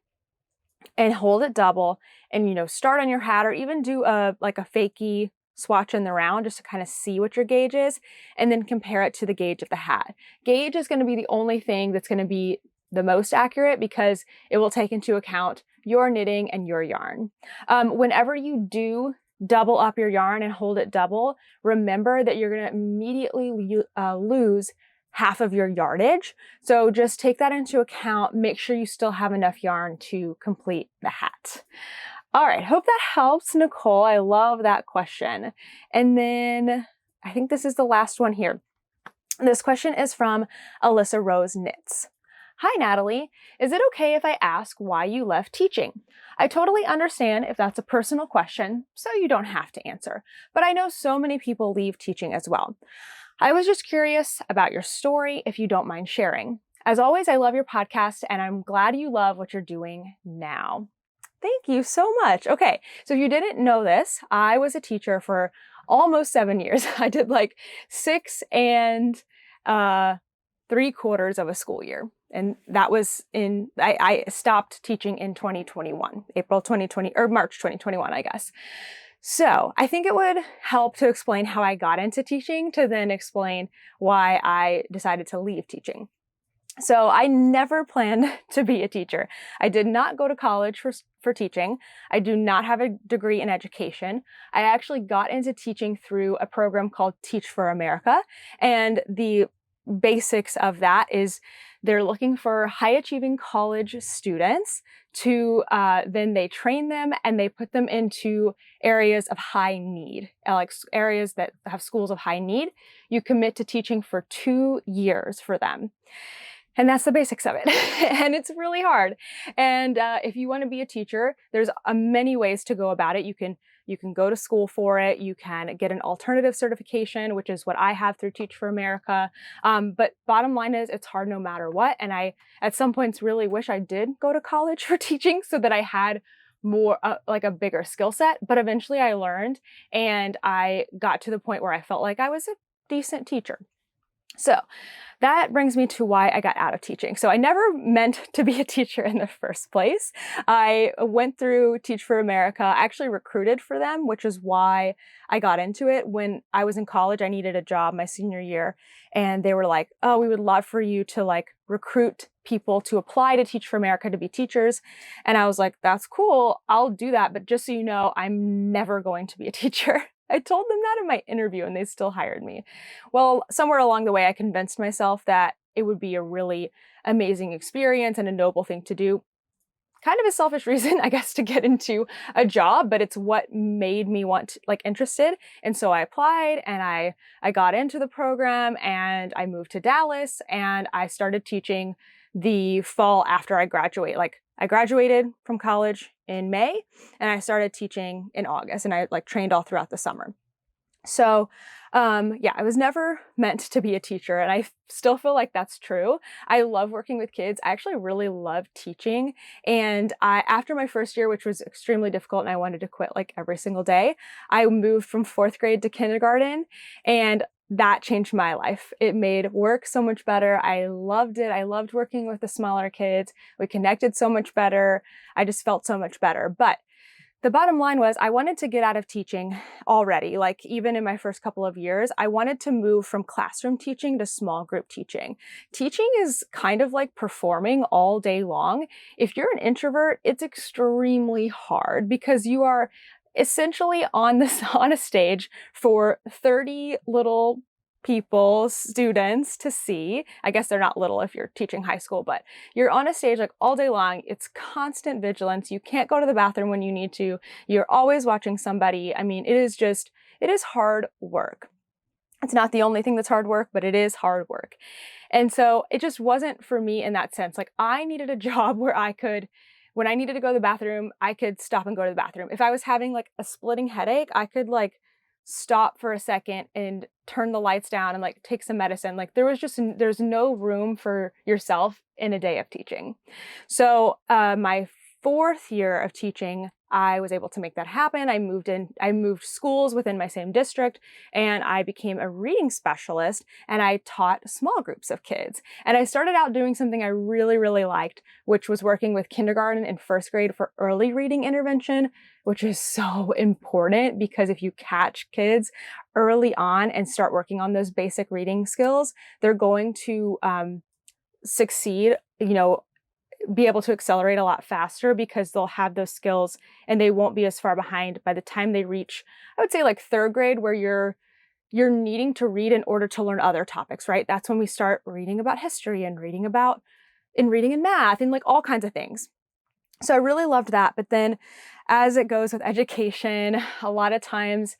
and hold it double and, start on your hat, or even do a fakie swatch in the round just to kind of see what your gauge is, and then compare it to the gauge of the hat. Gauge is going to be the only thing that's going to be the most accurate because it will take into account your knitting and your yarn. Whenever you do double up your yarn and hold it double, remember that you're going to immediately lose half of your yardage. So just take that into account. Make sure you still have enough yarn to complete the hat. All right, hope that helps, Nicole. I love that question. And then I think this is the last one here. This question is from Alyssa Rose Knits. Hi, Natalie. Is it okay if I ask why you left teaching? I totally understand if that's a personal question, so you don't have to answer. But I know so many people leave teaching as well. I was just curious about your story, if you don't mind sharing. As always, I love your podcast, and I'm glad you love what you're doing now. Thank you so much. Okay, so if you didn't know this, I was a teacher for almost 7 years. I did 6 and 3/4 of a school year. And that was I stopped teaching in 2021, April 2020, or March 2021, I guess. So I think it would help to explain how I got into teaching to then explain why I decided to leave teaching. So I never planned to be a teacher. I did not go to college for teaching. I do not have a degree in education. I actually got into teaching through a program called Teach for America. And the basics of that is they're looking for high achieving college students to then they train them and they put them into areas of high need, like areas that have schools of high need. You commit to teaching for 2 years for them. And that's the basics of it. And it's really hard. And if you want to be a teacher, there's many ways to go about it. You can go to school for it. You can get an alternative certification, which is what I have through Teach for America. But bottom line is it's hard no matter what. And I, at some points, really wish I did go to college for teaching so that I had more, a bigger skill set. But eventually I learned and I got to the point where I felt like I was a decent teacher. So that brings me to why I got out of teaching. So I never meant to be a teacher in the first place. I went through Teach for America, I actually recruited for them, which is why I got into it. When I was in college, I needed a job my senior year, and they were like, oh, we would love for you to recruit people to apply to Teach for America to be teachers. And I was like, that's cool, I'll do that. But just so you know, I'm never going to be a teacher. I told them that in my interview and they still hired me. Well, somewhere along the way, I convinced myself that it would be a really amazing experience and a noble thing to do. Kind of a selfish reason, I guess, to get into a job, but it's what made me interested. And so I applied and I got into the program and I moved to Dallas and I started teaching the fall after I graduate. I graduated from college in May and I started teaching in August, and I trained all throughout the summer. So I was never meant to be a teacher, and I still feel like that's true. I love working with kids. I actually really love teaching. And after my first year, which was extremely difficult and I wanted to quit every single day, I moved from 4th grade to kindergarten, and that changed my life. It made work so much better. I loved it. I loved working with the smaller kids. We connected so much better. I just felt so much better. But The bottom line was I wanted to get out of teaching already. Like even in my first couple of years, I wanted to move from classroom teaching to small group teaching. Teaching is kind of like performing all day long. If you're an introvert, it's extremely hard because you are essentially on a stage for 30 little people, students to see. I guess they're not little if you're teaching high school, but you're on a stage like all day long. It's constant vigilance. You can't go to the bathroom when you need to. You're always watching somebody. I mean, it is hard work. It's not the only thing that's hard work, but it is hard work. And so it just wasn't for me in that sense. Like I needed a job where I could, when I needed to go to the bathroom, I could stop and go to the bathroom. If I was having like a splitting headache, I could like stop for a second and turn the lights down and like take some medicine. Like there's no room for yourself in a day of teaching. So my 4th year of teaching, I was able to make that happen. I moved schools within my same district, and I became a reading specialist, and I taught small groups of kids. And I started out doing something I really, really liked, which was working with kindergarten and 1st grade for early reading intervention, which is so important because if you catch kids early on and start working on those basic reading skills, they're going to succeed, be able to accelerate a lot faster because they'll have those skills and they won't be as far behind by the time they reach, I would say like 3rd grade, where you're needing to read in order to learn other topics, right? That's when we start reading about history and reading and math and like all kinds of things. So I really loved that. But then as it goes with education, a lot of times,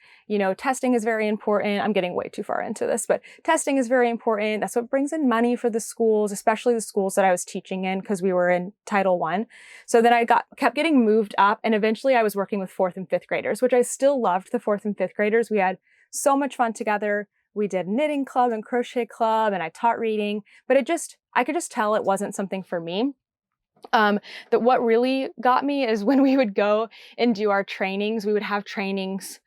testing is very important. I'm getting way too far into this, but testing is very important. That's what brings in money for the schools, especially the schools that I was teaching in because we were in Title I. So then I kept getting moved up, and eventually I was working with 4th and 5th graders, which I still loved the 4th and 5th graders. We had so much fun together. We did knitting club and crochet club, and I taught reading, but I could just tell it wasn't something for me. That what really got me is when we would go and do our trainings. We would have trainings,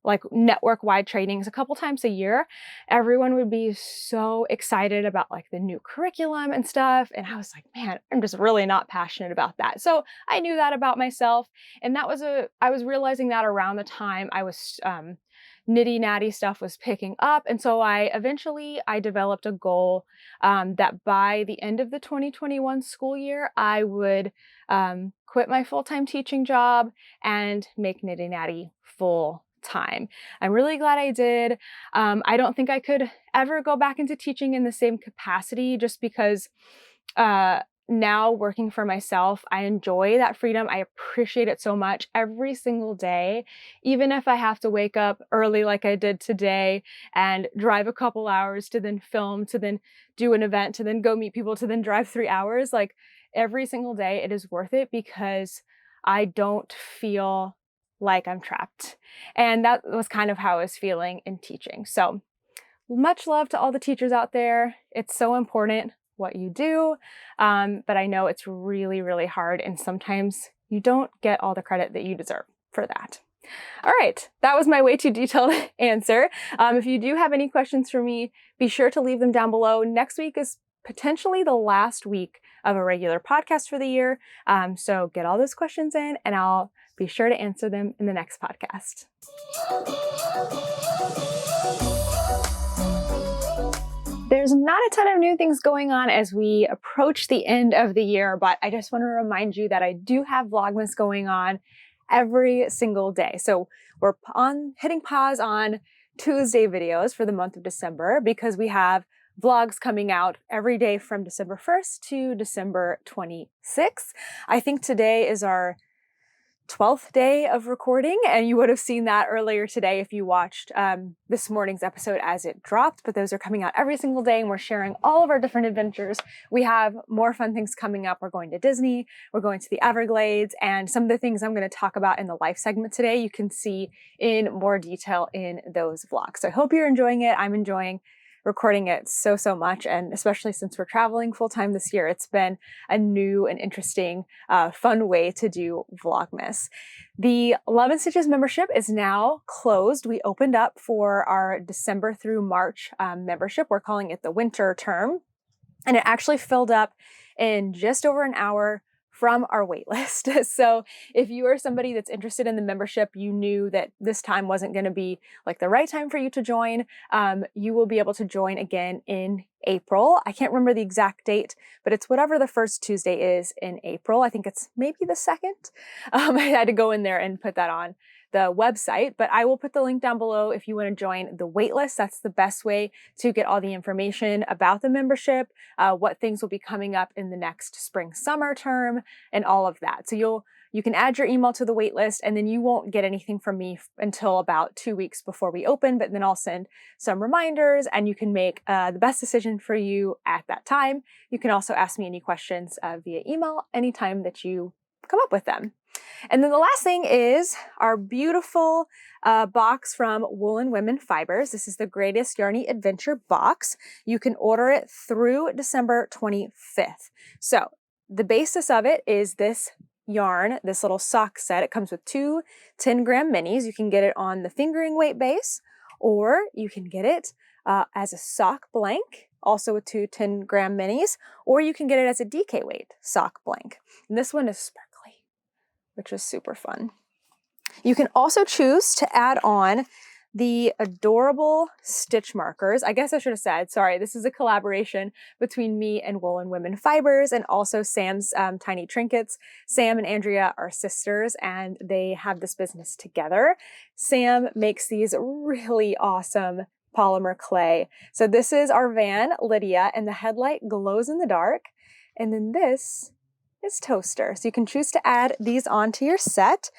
like network-wide trainings a couple times a year. Everyone would be so excited about like the new curriculum and stuff. And I was like, man, I'm just really not passionate about that. So I knew that about myself. And I was realizing that around the time I was, Knitty Natty stuff was picking up. And so I developed a goal that by the end of the 2021 school year, I would quit my full-time teaching job and make Knitty Natty full time. I'm really glad I did. I don't think I could ever go back into teaching in the same capacity just because now working for myself, I enjoy that freedom. I appreciate it so much every single day. Even if I have to wake up early like I did today and drive a couple hours to then film, to then do an event, to then go meet people, to then drive 3 hours, like every single day it is worth it because I don't feel like I'm trapped. And that was kind of how I was feeling in teaching. So much love to all the teachers out there. It's so important what you do, but I know it's really, really hard, and sometimes you don't get all the credit that you deserve for that. All right, that was my way too detailed answer. If you do have any questions for me, be sure to leave them down below. Next week is potentially the last week of a regular podcast for the year, so get all those questions in, and I'll be sure to answer them in the next podcast. There's not a ton of new things going on as we approach the end of the year, but I just want to remind you that I do have Vlogmas going on every single day. So we're hitting pause on Tuesday videos for the month of December because we have vlogs coming out every day from December 1st to December 26th. I think today is our 12th day of recording, and you would have seen that earlier today if you watched this morning's episode as it dropped, but those are coming out every single day, and we're sharing all of our different adventures. We have more fun things coming up. We're going to Disney, we're going to the Everglades, and some of the things I'm going to talk about in the life segment today you can see in more detail in those vlogs. So I hope you're enjoying it. I'm enjoying recording it so much, and especially since we're traveling full-time this year, it's been a new and interesting, fun way to do Vlogmas. The Love and Stitches membership is now closed. We opened up for our December through March membership. We're calling it the winter term, and it actually filled up in just over an hour from our wait list. So if you are somebody that's interested in the membership, you knew that this time wasn't going to be like the right time for you to join, you will be able to join again in April. I can't remember the exact date, but it's whatever the first Tuesday is in April. I think it's maybe the 2nd. I had to go in there and put that on the website, but I will put the link down below if you want to join the waitlist. That's the best way to get all the information about the membership, what things will be coming up in the next spring summer term, and all of that. So you can add your email to the waitlist, and then you won't get anything from me until about 2 weeks before we open, but then I'll send some reminders and you can make the best decision for you at that time. You can also ask me any questions via email anytime that you come up with them. And then the last thing is our beautiful box from Wool and Women Fibers. This is the Greatest Yarny Adventure box. You can order it through December 25th. So the basis of it is this yarn, this little sock set. It comes with 2 10-gram minis. You can get it on the fingering weight base, or you can get it as a sock blank, also with 2 10-gram minis, or you can get it as a DK weight sock blank. And this one is sparkly, which is super fun. You can also choose to add on the adorable stitch markers. I guess I should have said, sorry, this is a collaboration between me and Wool and Women Fibers and also Sam's Tiny Trinkets. Sam and Andrea are sisters and they have this business together. Sam makes these really awesome polymer clay. So this is our van, Lydia, and the headlight glows in the dark. And then this is Toaster. So you can choose to add these onto your set.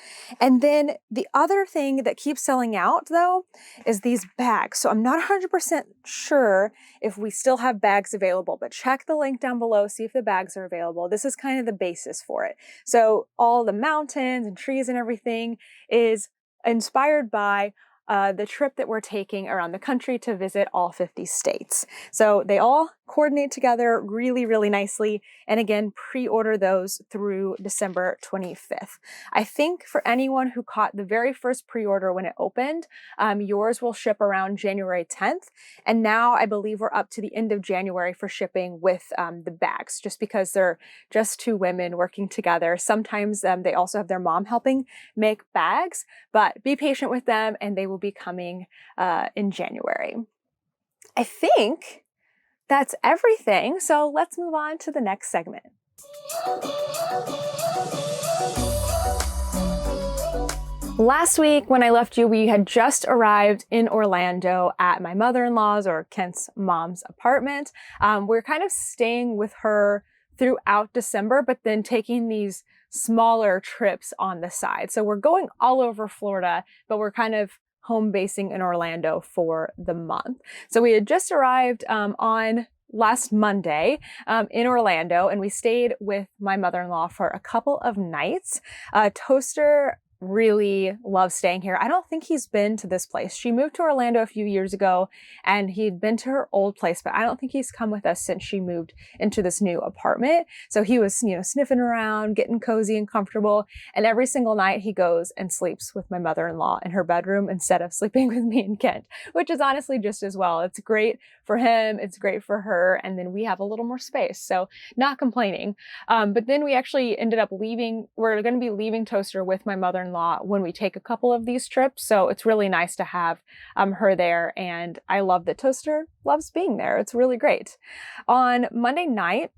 And then the other thing that keeps selling out though is these bags. So I'm not 100% sure if we still have bags available, but check the link down below, see if the bags are available. This is kind of the basis for it. So all the mountains and trees and everything is inspired by the trip that we're taking around the country to visit all 50 states. So they all coordinate together really, really nicely. And again, pre-order those through December 25th. I think for anyone who caught the very first pre-order when it opened, yours will ship around January 10th. And now I believe we're up to the end of January for shipping with the bags, just because they're just 2 women working together. Sometimes they also have their mom helping make bags, but be patient with them and they will be coming in January. I think that's everything. So let's move on to the next segment. Last week when I left you, we had just arrived in Orlando at my mother-in-law's or Kent's mom's apartment. We're kind of staying with her throughout December, but then taking these smaller trips on the side. So we're going all over Florida, but we're kind of home basing in Orlando for the month. So we had just arrived on last Monday in Orlando, and we stayed with my mother-in-law for a couple of nights. Toaster really loves staying here. I don't think he's been to this place. She moved to Orlando a few years ago and he'd been to her old place, but I don't think he's come with us since she moved into this new apartment. So he was, sniffing around, getting cozy and comfortable. And every single night he goes and sleeps with my mother-in-law in her bedroom instead of sleeping with me and Kent, which is honestly just as well. It's great for him. It's great for her. And then we have a little more space. So not complaining. But then we actually ended up leaving. We're going to be leaving Toaster with my mother-in-law when we take a couple of these trips. So it's really nice to have her there. And I love that Toaster loves being there. It's really great. On Monday night,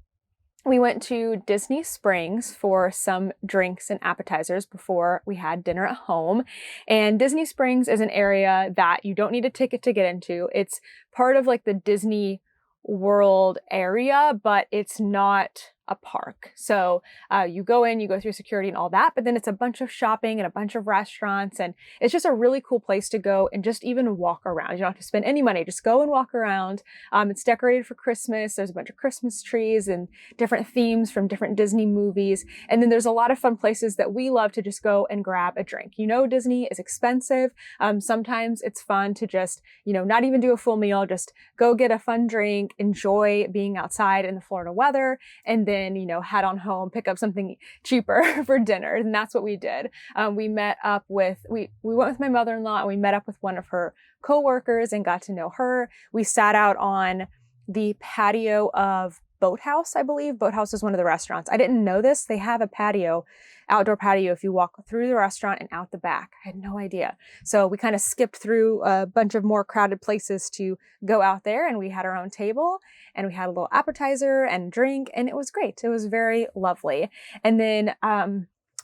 we went to Disney Springs for some drinks and appetizers before we had dinner at home. And Disney Springs is an area that you don't need a ticket to get into. It's part of like the Disney World area, but it's not a park. So you go in, you go through security and all that, but then it's a bunch of shopping and a bunch of restaurants, and it's just a really cool place to go and just even walk around. You don't have to spend any money, just go and walk around. It's decorated for Christmas. There's a bunch of Christmas trees and different themes from different Disney movies. And then there's a lot of fun places that we love to just go and grab a drink. Disney is expensive. Sometimes it's fun to just, not even do a full meal, just go get a fun drink, enjoy being outside in the Florida weather, and then head on home, pick up something cheaper for dinner. And that's what we did. We went with my mother-in-law and we met up with one of her coworkers and got to know her. We sat out on the patio of Boathouse, I believe. Boathouse is one of the restaurants. I didn't know this. They have a patio, outdoor patio, if you walk through the restaurant and out the back. I had no idea. So we kind of skipped through a bunch of more crowded places to go out there, and we had our own table and we had a little appetizer and drink, and it was great. It was very lovely. And then,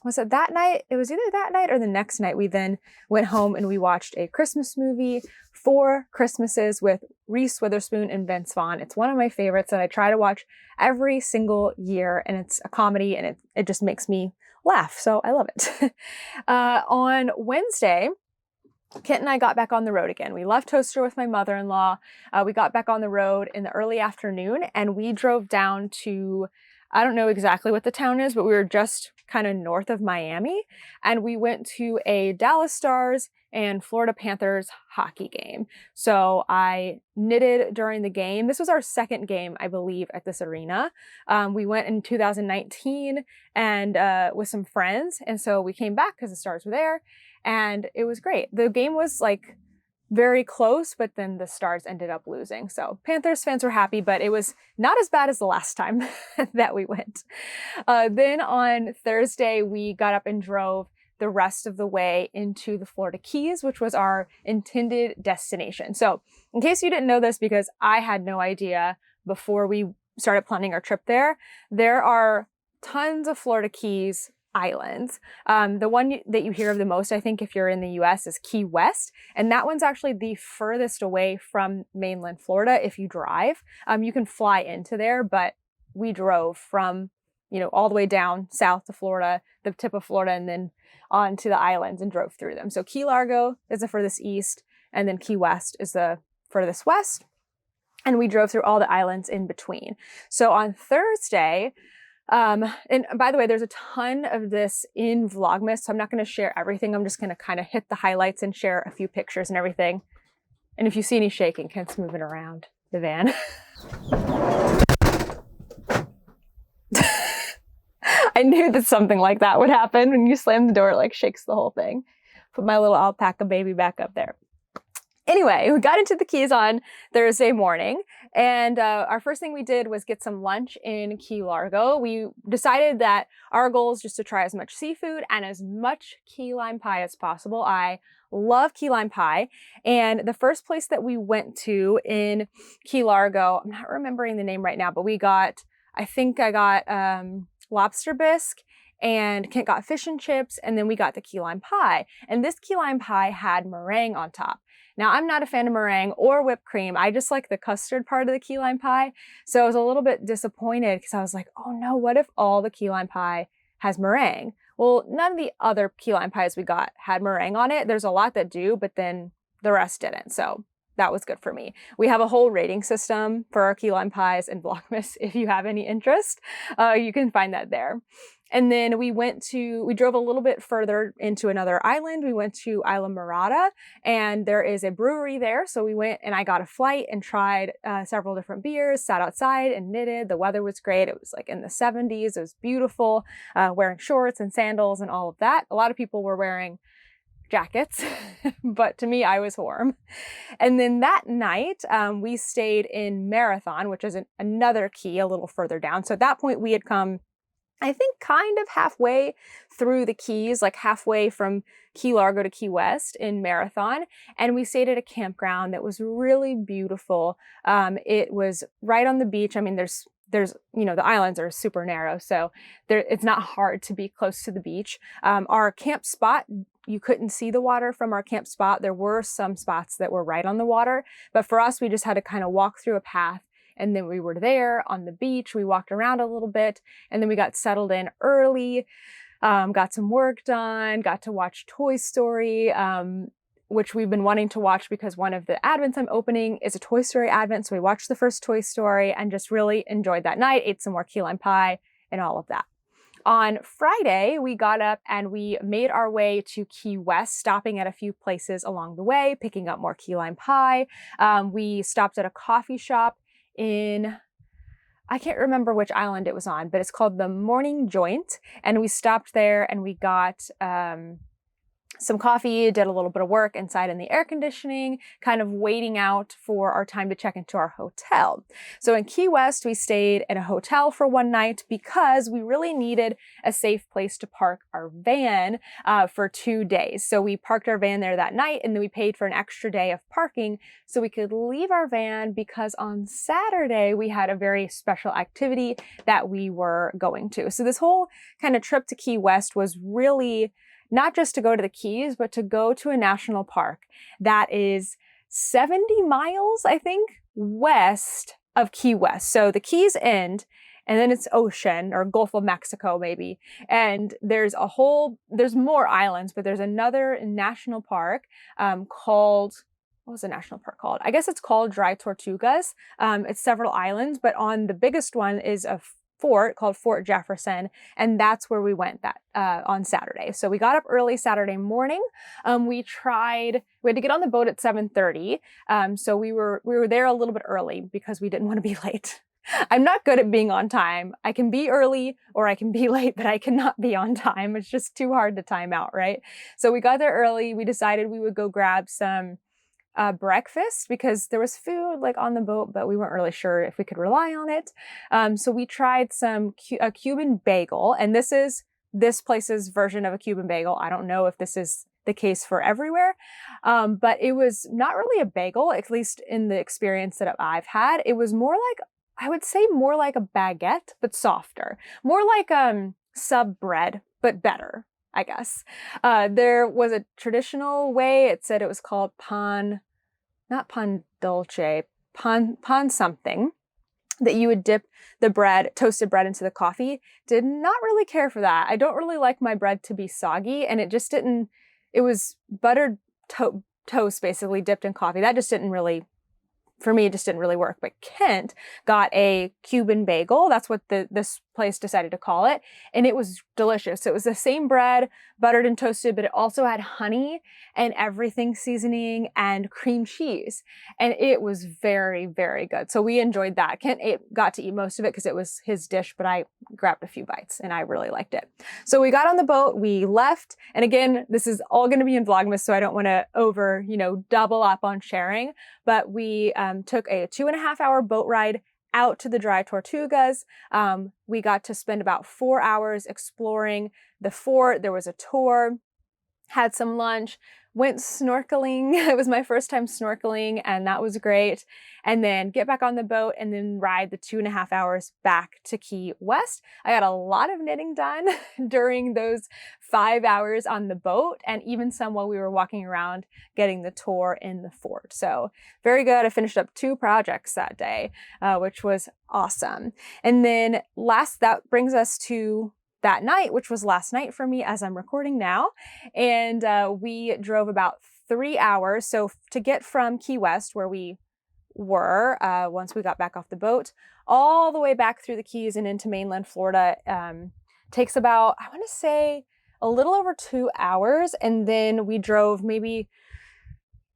was it that night? It was either that night or the next night. We then went home and we watched a Christmas movie, Four Christmases, with Reese Witherspoon and Vince Vaughn. It's one of my favorites that I try to watch every single year, and it's a comedy, and it just makes me laugh. So I love it. On Wednesday, Kit and I got back on the road again. We left Toaster with my mother-in-law. We got back on the road in the early afternoon, and we drove down to, I don't know exactly what the town is, but we were just kind of north of Miami, and we went to a Dallas Stars and Florida Panthers hockey game. So I knitted during the game. This was our second game, I believe, at this arena. We went in 2019 and with some friends, and so we came back because the Stars were there, and it was great. The game was like very close, but then the Stars ended up losing. So Panthers fans were happy, but it was not as bad as the last time that we went. Then on Thursday, we got up and drove the rest of the way into the Florida Keys, which was our intended destination. So in case you didn't know this, because I had no idea before we started planning our trip there are tons of Florida Keys islands. The one that you hear of the most, I think, if you're in the US, is Key West. And that one's actually the furthest away from mainland Florida if you drive. You can fly into there, but we drove from, all the way down south to Florida, the tip of Florida, and then on to the islands and drove through them. So Key Largo is the furthest east, and then Key West is the furthest west. And we drove through all the islands in between. So on Thursday, and by the way, there's a ton of this in Vlogmas, so I'm not going to share everything. I'm just going to kind of hit the highlights and share a few pictures and everything. And if you see any shaking, Kent's moving around the van. I knew that something like that would happen. When you slam the door, it like shakes the whole thing. Put my little alpaca baby back up there. Anyway, we got into the Keys on Thursday morning, and our first thing we did was get some lunch in Key Largo. We decided that our goal is just to try as much seafood and as much key lime pie as possible. I love key lime pie, and the first place that we went to in Key Largo, I'm not remembering the name right now, but I think I got lobster bisque, and Kent got fish and chips, and then we got the key lime pie. And this key lime pie had meringue on top. Now, I'm not a fan of meringue or whipped cream. I just like the custard part of the key lime pie. So I was a little bit disappointed because I was like, oh no, what if all the key lime pie has meringue? Well, none of the other key lime pies we got had meringue on it. There's a lot that do, but then the rest didn't. So that was good for me. We have a whole rating system for our key lime pies in Vlogmas. If you have any interest, you can find that there. And then we drove a little bit further into another island. We went to Isla Morada, and there is a brewery there. So we went and I got a flight and tried several different beers, sat outside and knitted. The weather was great. It was like in the 70s. It was beautiful, wearing shorts and sandals and all of that. A lot of people were wearing jackets, but to me, I was warm. And then that night, we stayed in Marathon, which is another key a little further down. So at that point, we had come, I think, kind of halfway through the Keys, like halfway from Key Largo to Key West in Marathon. And we stayed at a campground that was really beautiful. It was right on the beach. I mean, there's the islands are super narrow, so it's not hard to be close to the beach. Our camp spot, you couldn't see the water from our camp spot. There were some spots that were right on the water, but for us, we just had to kind of walk through a path, and then we were there on the beach. We walked around a little bit, and then we got settled in early, got some work done, got to watch Toy Story, which we've been wanting to watch because one of the advents I'm opening is a Toy Story advent. So we watched the first Toy Story and just really enjoyed that night, ate some more key lime pie and all of that. On Friday, we got up and we made our way to Key West, stopping at a few places along the way, picking up more key lime pie. We stopped at a coffee shop in, I can't remember which island it was on, but it's called the Morning Joint. And we stopped there and we got some coffee, did a little bit of work inside in the air conditioning, kind of waiting out for our time to check into our hotel. So in Key West, we stayed in a hotel for one night because we really needed a safe place to park our van for 2 days. So we parked our van there that night, and then we paid for an extra day of parking so we could leave our van, because on Saturday we had a very special activity that we were going to. So this whole kind of trip to Key West was really not just to go to the Keys, but to go to a national park that is 70 miles, I think, west of Key West. So the Keys end, and then it's ocean, or Gulf of Mexico maybe. And there's more islands, but there's another national park called, what was the national park called? I guess it's called Dry Tortugas. It's several islands, but on the biggest one is a fort called Fort Jefferson, and that's where we went on Saturday. So we got up early Saturday morning. We had to get on the boat at 7:30. So we were there a little bit early because we didn't want to be late. I'm not good at being on time. I can be early or I can be late, but I cannot be on time. It's just too hard to time out, right? So we got there early. We decided we would go grab some breakfast because there was food like on the boat, but we weren't really sure if we could rely on it. So we tried a Cuban bagel, and this is this place's version of a Cuban bagel. I don't know if this is the case for everywhere, but it was not really a bagel, at least in the experience that I've had. It was more like, I would say more like a baguette, but softer. More like sub bread, but better, I guess. There was a traditional way. It said it was called not pan dulce, pan something, that you would dip the toasted bread into the coffee. Did not really care for that. I don't really like my bread to be soggy, and it was buttered toast basically dipped in coffee. That just didn't really, for me, it just didn't really work. But Kent got a Cuban bagel. That's what this place decided to call it. And it was delicious. So it was the same bread, buttered and toasted, but it also had honey and everything seasoning and cream cheese. And it was very, very good. So we enjoyed that. Kent got to eat most of it because it was his dish, but I grabbed a few bites and I really liked it. So we got on the boat, we left. And again, this is all going to be in Vlogmas, so I don't want to double up on sharing. But we took a 2.5-hour boat ride out to the Dry Tortugas. We got to spend about 4 hours exploring the fort. There was a tour, had some lunch, went snorkeling. It was my first time snorkeling, and that was great. And then get back on the boat and then ride the 2.5 hours back to Key West. I got a lot of knitting done during those 5 hours on the boat, and even some while we were walking around getting the tour in the fort. So very good. I finished up 2 projects that day, which was awesome. And then that brings us to that night, which was last night for me as I'm recording now. And we drove about 3 hours. So to get from Key West, where we were once we got back off the boat, all the way back through the Keys and into mainland Florida, takes about, I want to say, a little over 2 hours. And then we drove maybe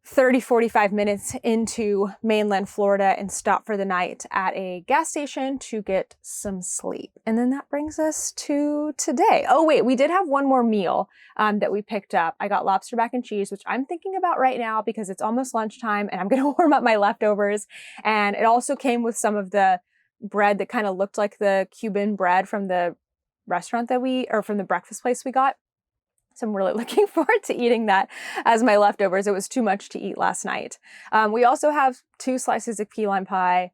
30-45 minutes into mainland Florida and stopped for the night at a gas station to get some sleep. And then that brings us to today. Oh wait, we did have one more meal that we picked up. I got lobster mac and cheese, which I'm thinking about right now because it's almost lunchtime and I'm going to warm up my leftovers. And it also came with some of the bread that kind of looked like the Cuban bread from the restaurant from the breakfast place we got. So I'm really looking forward to eating that as my leftovers. It was too much to eat last night. We also have 2 slices of key lime pie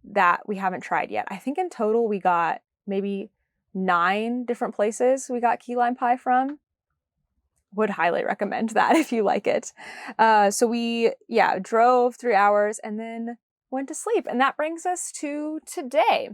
that we haven't tried yet. I think in total we got maybe 9 different places we got key lime pie from. Would highly recommend that if you like it. So we drove 3 hours and then went to sleep. And that brings us to today.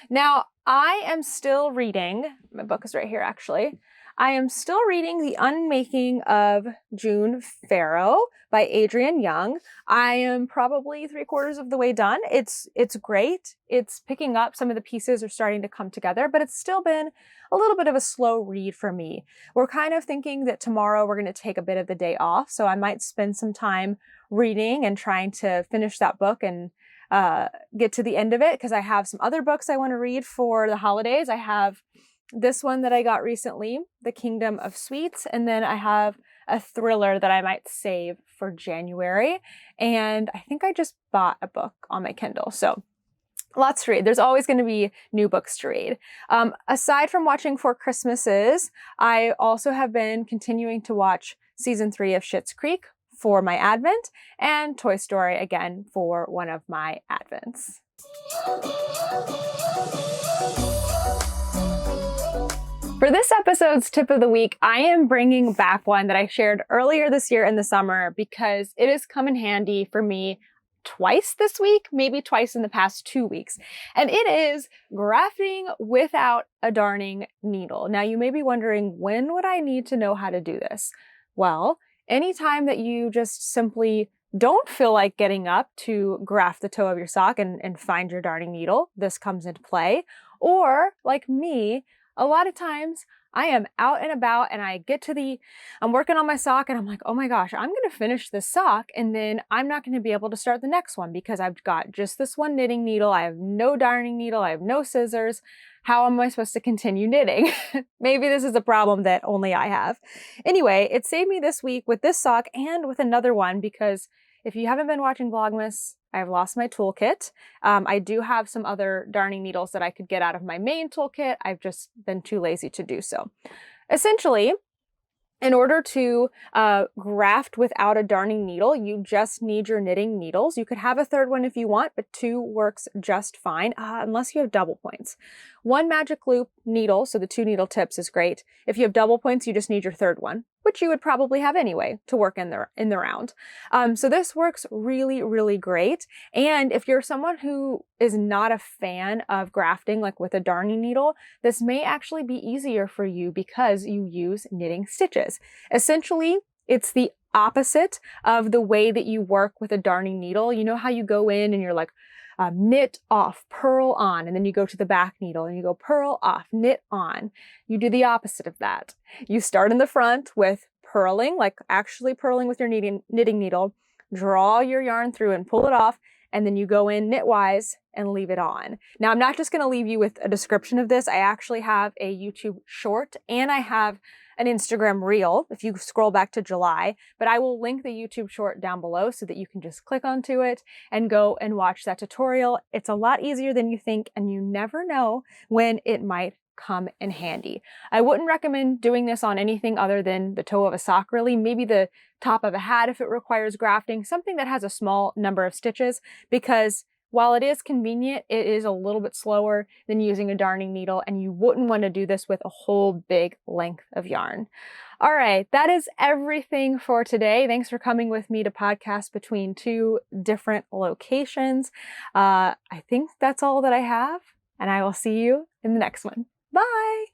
Now, I am still reading, my book is right here actually. I am still reading The Unmaking of June Farrow by Adrienne Young. I am probably 3/4 of the way done. It's great. It's picking up. Some of the pieces are starting to come together, but it's still been a little bit of a slow read for me. We're kind of thinking that tomorrow we're going to take a bit of the day off, so I might spend some time reading and trying to finish that book and get to the end of it, because I have some other books I want to read for the holidays. I have this one that I got recently, The Kingdom of Sweets, and then I have a thriller that I might save for January. And I think I just bought a book on my Kindle. So lots to read. There's always going to be new books to read. Aside from watching Four Christmases, I also have been continuing to watch season 3 of Schitt's Creek for my Advent, and Toy Story again for one of my Advents. For this episode's tip of the week, I am bringing back one that I shared earlier this year in the summer because it has come in handy for me twice this week, maybe twice in the past 2 weeks. And it is grafting without a darning needle. Now you may be wondering, when would I need to know how to do this? Well, anytime that you just simply don't feel like getting up to graft the toe of your sock and find your darning needle, this comes into play. Or like me, a lot of times I am out and about and I'm working on my sock and I'm like, oh my gosh, I'm going to finish this sock and then I'm not going to be able to start the next one because I've got just this one knitting needle. I have no darning needle. I have no scissors. How am I supposed to continue knitting? Maybe this is a problem that only I have. Anyway, it saved me this week with this sock and with another one because if you haven't been watching Vlogmas, I've lost my toolkit. I do have some other darning needles that I could get out of my main toolkit. I've just been too lazy to do so. Essentially, in order to graft without a darning needle, you just need your knitting needles. You could have a third one if you want, but 2 works just fine, unless you have double points. 1 magic loop needle, so the 2 needle tips is great. If you have double points, you just need your third one, which you would probably have anyway to work in the round. So this works really, really great. And if you're someone who is not a fan of grafting, like with a darning needle, this may actually be easier for you because you use knitting stitches. Essentially, it's the opposite of the way that you work with a darning needle. You know how you go in and you're like, knit off, purl on, and then you go to the back needle and you go purl off, knit on. You do the opposite of that. You start in the front with purling, like actually purling with your knitting needle, draw your yarn through and pull it off, and then you go in knitwise and leave it on. Now, I'm not just going to leave you with a description of this. I actually have a YouTube short and I have an Instagram reel if you scroll back to July, but I will link the YouTube short down below so that you can just click onto it and go and watch that tutorial. It's a lot easier than you think, and you never know when it might come in handy. I wouldn't recommend doing this on anything other than the toe of a sock, really. Maybe the top of a hat if it requires grafting, something that has a small number of stitches, because while it is convenient, it is a little bit slower than using a darning needle, and you wouldn't want to do this with a whole big length of yarn. All right, that is everything for today. Thanks for coming with me to podcast between 2 different locations. I think that's all that I have, and I will see you in the next one. Bye!